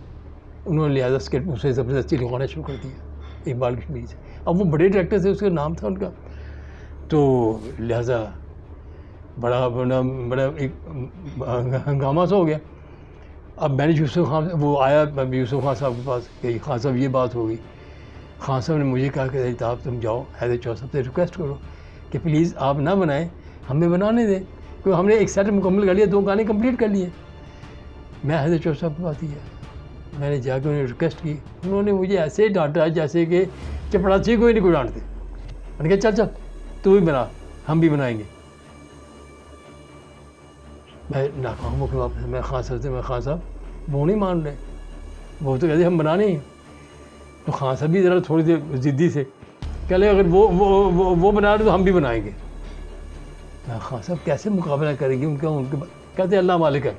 उन्होंने लिहाजा स्क्रिप्ट उसे ज़बरदस्ती लिखवाना शुरू कर दिया इकबाल कश्मीरी से। अब वो बड़े डायरेक्टर थे, उसका नाम था उनका, तो लिहाजा बड़ा एक हंगामा सा हो गया। अब मैंने यूसुफ खान वो आया यूसुफ खान साहब के पास कि खान साहब ये बात हो गई। खान साहब ने मुझे कहा कि साहब तुम जाओ हैदर चौधरी साहब से रिक्वेस्ट करो कि प्लीज़ आप ना बनाएं, हमें बनाने दें, क्योंकि हमने एक सेट मुकम्मल कर लिया, 2 गाने कंप्लीट कर लिए। मैं हैदर चौधरी साहब के पास ही गया, मैंने जाकर उन्हें रिक्वेस्ट की। उन्होंने मुझे ऐसे डांटा जैसे कि चपड़ासी कोई नहीं कोई डांटते। मैंने कहा चल तू भी बना, हम भी बनाएंगे। मैं नाकाम होकर वापस मैं खान साहब से, मैं खान साहब वो नहीं मान रहे, वो तो कहते हम बनाने ही। तो खान साहब भी ज़रा थोड़ी देर ज़िद्दी से कह ले अगर वो बना रहे तो हम भी बनाएंगे। मैं खान साहब कैसे मुकाबला करेंगे उनका? उनके कहते अल्लाह मालिक है।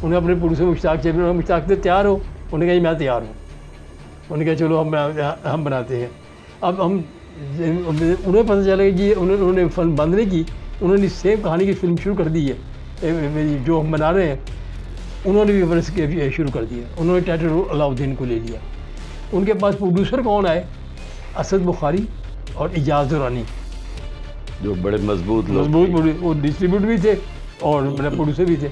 उन्हें अपने पुरुष मुश्ताक चाहिए, मुश्ताक से तैयार हो? उन्होंने कहा मैं तैयार हूँ। उन्होंने कहा चलो हम बनाते हैं। अब हम उन्हें पता चला कि उन्होंने फिल्म बंद नहीं की, उन्होंने सेम कहानी की फिल्म शुरू कर दी है जो हम बना रहे हैं। उन्होंने भी वर्ष के शुरू कर दिया। उन्होंने टाइटल अलाउद्दीन को ले लिया। उनके पास प्रोड्यूसर कौन आए? असद बुखारी और इजाज़ दुरानी, जो बड़े मजबूत वो डिस्ट्रीब्यूटर भी थे और मेरा प्रोड्यूसर भी थे।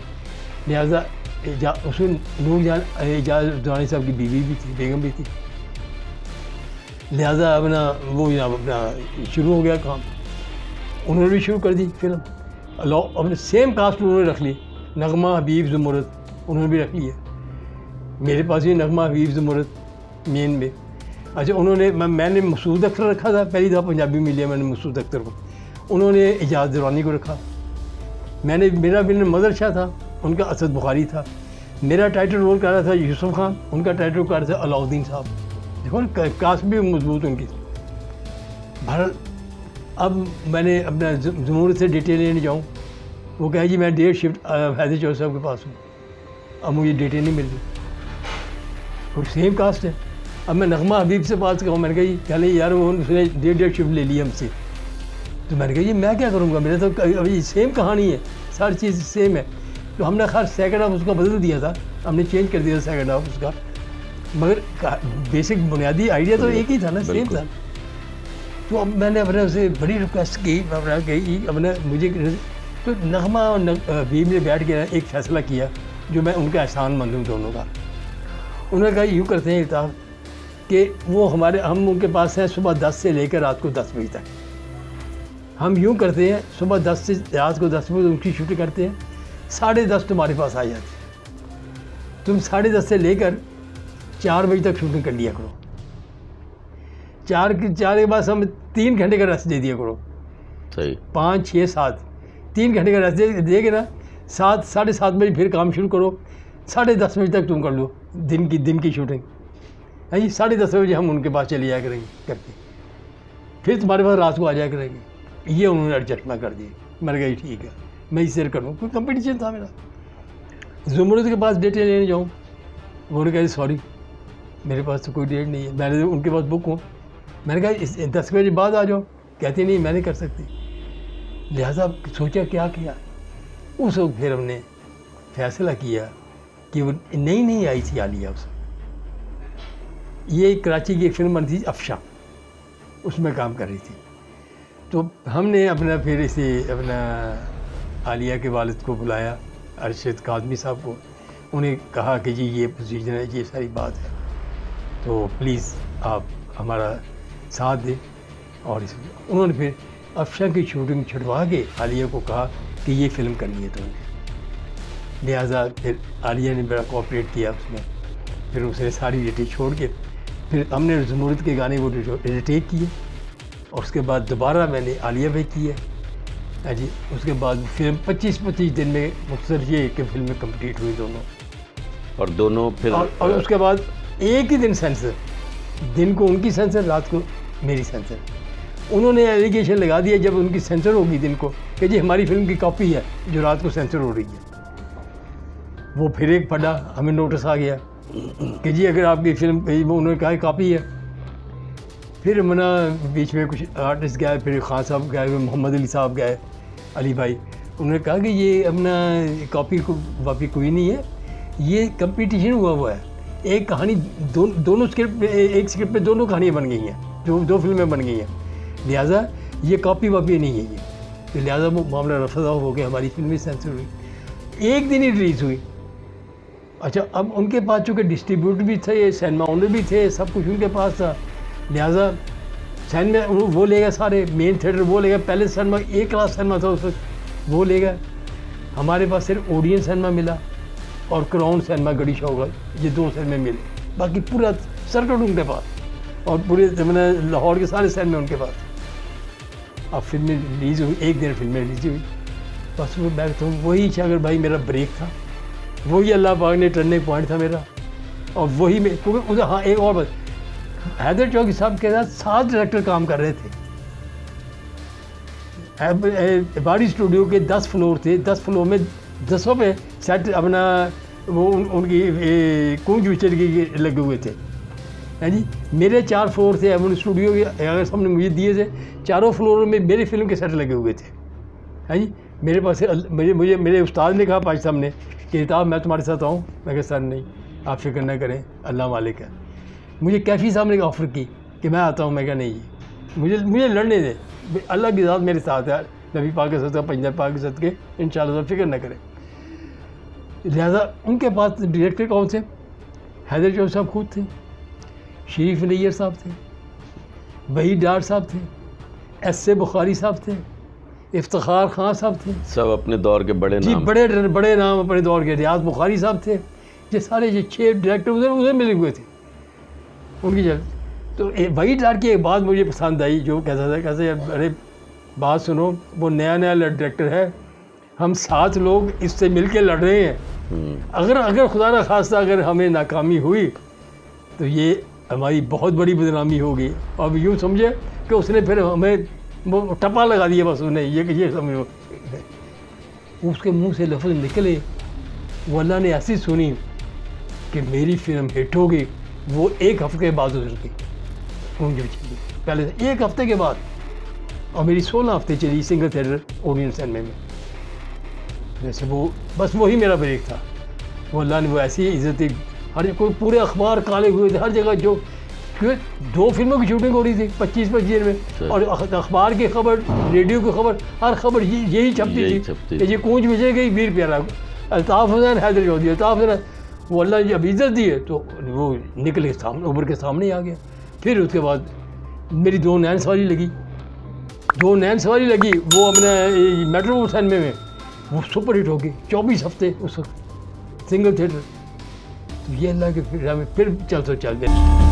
लिहाजा उसमें नूरजान इजाज़ दुरानी साहब की बीवी भी थी, बेगम भी थी। लिहाजा अपना वो अपना शुरू हो गया काम। उन्होंने भी शुरू कर दी फिल्म, अपने सेम कास्ट उन्होंने रख ली। नगमा हबीब ज़ुमरत उन्होंने भी रख ली है। मेरे पास भी नगमा हबीब ज़ुमरत मेन में। अच्छा उन्होंने मैंने मसूद अख्तर रखा था, पहली दफ़ा पंजाबी में लिया मैंने मसूद अख्तर को। उन्होंने इजाज़ दुरानी को रखा। मेरा विलन मदर शाह था, उनका असद बुखारी था। मेरा टाइटल रोल कर रहा था यूसुफ खान, उनका टाइटल रोल कर रहा था अलाउद्दीन साहब। देखो कास्ट भी मजबूत उनकी। भारत अब मैंने अपना जमूर से डिटेल लेने जाऊँ, वो कहे जी मैं डेट शिफ्ट हैदर चौधरी साहब के पास हूँ, अब मुझे डिटेल नहीं मिल रही, और सेम कास्ट है। अब मैं नगमा हबीब से बात कहूँ, मैंने कहा जी कहने यार वो उसने डेट शिफ्ट ले ली हमसे, तो मैंने कहा जी मैं क्या करूँगा, मेरे तो अभी सेम कहानी है, सारी चीज़ सेम है। तो हमने खैर सेकंड हाफ उसका बदल दिया था, हमने चेंज कर दिया सेकंड हाफ उसका, मगर बेसिक बुनियादी आइडिया तो एक ही था ना, सेम था। तो अब मैंने अपने उसे बड़ी रिक्वेस्ट की, अपने मुझे तो नगमा और हबीब ने बैठ के एक फ़ैसला किया जो मैं उनका एहसानमंद हूँ दोनों का। उन्होंने कहा यूँ करते हैं इल्ताफ़ कि वो हम उनके पास हैं सुबह 10 से लेकर रात को 10 बजे तक। हम यूँ करते हैं सुबह 10 से रात को 10 बजे उनकी शूटिंग करते हैं, 10:30 तुम्हारे पास आ जाती है, तुम 10:30 से लेकर 4 बजे तक शूटिंग कर लिया करो, 4 के बाद हम 3 घंटे का रेस्ट दे दिया करो, सही 5, 6, 7 3 घंटे का रेस्ट देगे ना, 7 साढ़े 7 बजे फिर काम शुरू करो, 10:30 बजे तक तुम कर लो दिन की शूटिंग है जी। 10:30 बजे हम उनके पास चले जाया करेंगे करके, फिर तुम्हारे पास रात को आ जाया करेंगे। ये उन्होंने एडजस्टमेंट कर दी। मैंने कहा ठीक है मैं इससे करूँ, कोई कंपटीशन था मेरा। जुमरूद के पास डेट लेने जाऊँ, उन्होंने कहा सॉरी मेरे पास तो कोई डेट नहीं है, मैंने उनके पास बुक हूँ। मैंने कहा 10 बजे बाद आ जाओ, कहती नहीं मैं नहीं कर सकती। लिहाजा सोचा क्या किया, उस वक्त फिर हमने फैसला किया कि वो नई आई थी आलिया, उस ये कराची की एक फिल्म बनी थी अफशा, उसमें काम कर रही थी। तो हमने अपना फिर इसे अपना आलिया के वालिद को बुलाया, अरशद कादमी साहब को, उन्हें कहा कि जी ये प्रोसीजर है, ये सारी बात है, तो प्लीज़ आप हमारा साथ दें। और उन्होंने फिर अफशा की शूटिंग छुड़वा के आलिया को कहा कि ये फ़िल्म करनी है तुमने। लिहाजा फिर आलिया ने बड़ा कोऑपरेट किया उसमें, फिर उसने सारी डेटें छोड़ के फिर हमने ज़मूरत के गाने वो रिटेक किए, और उसके बाद दोबारा मैंने आलिया पे किए जी। उसके बाद फिल्म 25 दिन में मुख्तर ये कि फिल्में कंप्लीट हुई दोनों, और दोनों फिर और उसके बाद एक ही दिन सेंसर, दिन को उनकी सेंसर, रात को मेरी सेंसर। उन्होंने एलिगेशन लगा दिया जब उनकी सेंसर होगी दिन को कि जी हमारी फिल्म की कॉपी है जो रात को सेंसर हो रही है। वो फिर एक पढ़ा, हमें नोटिस आ गया कि जी अगर आपकी फिल्म, उन्होंने कहा कॉपी है। फिर मना बीच में कुछ आर्टिस्ट गए, फिर खान साहब गए, मोहम्मद अली साहब गए, अली भाई, उन्होंने कहा कि ये अपना कॉपी वापी कोई नहीं है, ये कंपटीशन हुआ है। एक कहानी दोनों स्क्रिप्ट, एक स्क्रिप्ट पे दोनों कहानियाँ बन गई हैं, दो फिल्में बन गई हैं, लिहाजा ये कॉपी वापी नहीं है ये। तो लिहाजा वो मामला रफा हो गया, हमारी फिल्म भी सेंसर हुई, एक दिन ही रिलीज़ हुई। अच्छा, अब उनके पास चूँकि डिस्ट्रीब्यूटर भी थे, सिनेमा ओनर भी थे, सब कुछ उनके पास था, लिहाजा सिनेमा वो ले गए सारे, मेन थिएटर वो ले गए, पहले सिनेमा एक क्लास सिनेमा था उस वक्त, वो ले गए। हमारे पास सिर्फ ओडियन सिनेमा मिला और क्राउन सिनेमा गड़ी शौगा, ये 2 सिनेमा मिले, बाकी पूरा सर्कट उनके पास, और पूरे मैंने लाहौर के सारे सिनेमा उनके पास। अब फिल्में रिलीज़ हुई, एक दिन फिल्में रिलीज़ हुई, बस वो मैं तो वही शागर भाई मेरा ब्रेक था, वही अल्लाह पाक ने टर्निंग पॉइंट था मेरा। और वही में क्योंकि उधर हाँ एक और बात, हैदर चौधरी साहब के साथ 7 डायरेक्टर काम कर रहे थे। बाड़ी स्टूडियो के 10 फ्लोर थे, 10 फ्लोर में 10 पे सेट अपना वो उनकी कूंज विचर के लगे हुए थे, है जी। मेरे 4 फ्लोर थे एवन स्टूडियो के, अगर सबने मुझे दिए थे, चारों फ्लोर में मेरे फिल्म के सेट लगे हुए थे, है जी। मेरे पास मुझे मेरे उस्ताद ने कहा पाज साहब ने कि साहब मैं तुम्हारे साथ आऊँ, मैं कहा सर नहीं, आप फिक्र न करें, अल्लाह मालिक है। मुझे कैफी साहब ने ऑफ़र की कि मैं आता हूँ, मैं कहा नहीं मुझे लड़ने दे, अल्लाह की ज़ात मेरे साथ है, नबी पाक के सदक़े, पंजाब पाक के सदक़े, इंशाअल्लाह फिक्र न करें। लिहाजा उनके पास डायरेक्टर कौन थे? हैदर चौधरी साहब खुद थे, शरीफ नैयर साहब थे, वहीद डार साहब थे, एस ए बुखारी साहब थे, इफ्तिखार खान साहब थे, सब अपने दौर के बड़े जी, नाम, बड़े नाम अपने दौर के। रियाज बुखारी साहब थे, ये सारे ये 6 डायरेक्टर उधर मिले हुए थे उनकी जगह। तो वहीद डार की एक बात मुझे पसंद आई, जो कहता था कैसे अरे बात सुनो, वो नया डायरेक्टर है, हम 7 लोग इससे मिल के लड़ रहे हैं, अगर खुदा न खास्ता अगर हमें नाकामी हुई तो ये हमारी बहुत बड़ी बदनामी होगी। अब यूँ समझे कि उसने फिर हमें वो टप्पा लगा दिया बस उसने, ये समझो। उसके मुंह से लफ्ज़ निकले, वो अल्लाह ने ऐसी सुनी कि मेरी फिल्म हिट हो गई। वो 1 हफ्ते के बाद उधर गई, पहले 1 हफ्ते के बाद, और मेरी 16 हफ्ते चली सिंगल थिएटर ओरिएंट सिनेमा में। जैसे वो बस वही मेरा ब्रेक था। वो अल्लाह ने वो ऐसी इज्जत दी, हर कोई पूरे अखबार काले हुए थे हर जगह, जो क्योंकि 2 फिल्मों की शूटिंग हो रही थी 25-25 दिन में, और अखबार की खबर, रेडियो की खबर, हर खबर यही छपती थी कि ये कूंज भेजे गई 20 रुपया अल्ताफ़ हुसैन हैदर चौधरी, अल्ताफ़ हुसैन। वो अल्लाह ने जब इज्जत दी है तो वो निकल के सामने, उभर के सामने आ गया। फिर उसके बाद मेरी 2 नैन सवारी लगी, 2 नैन सवारी लगी, वो अपने मेट्रो सिनेमा में वो सुपर हिट हो गई। 24 हफ्ते उस वक्त सिंगल थिएटर। तो ये अल्लाह के फिर चल गए।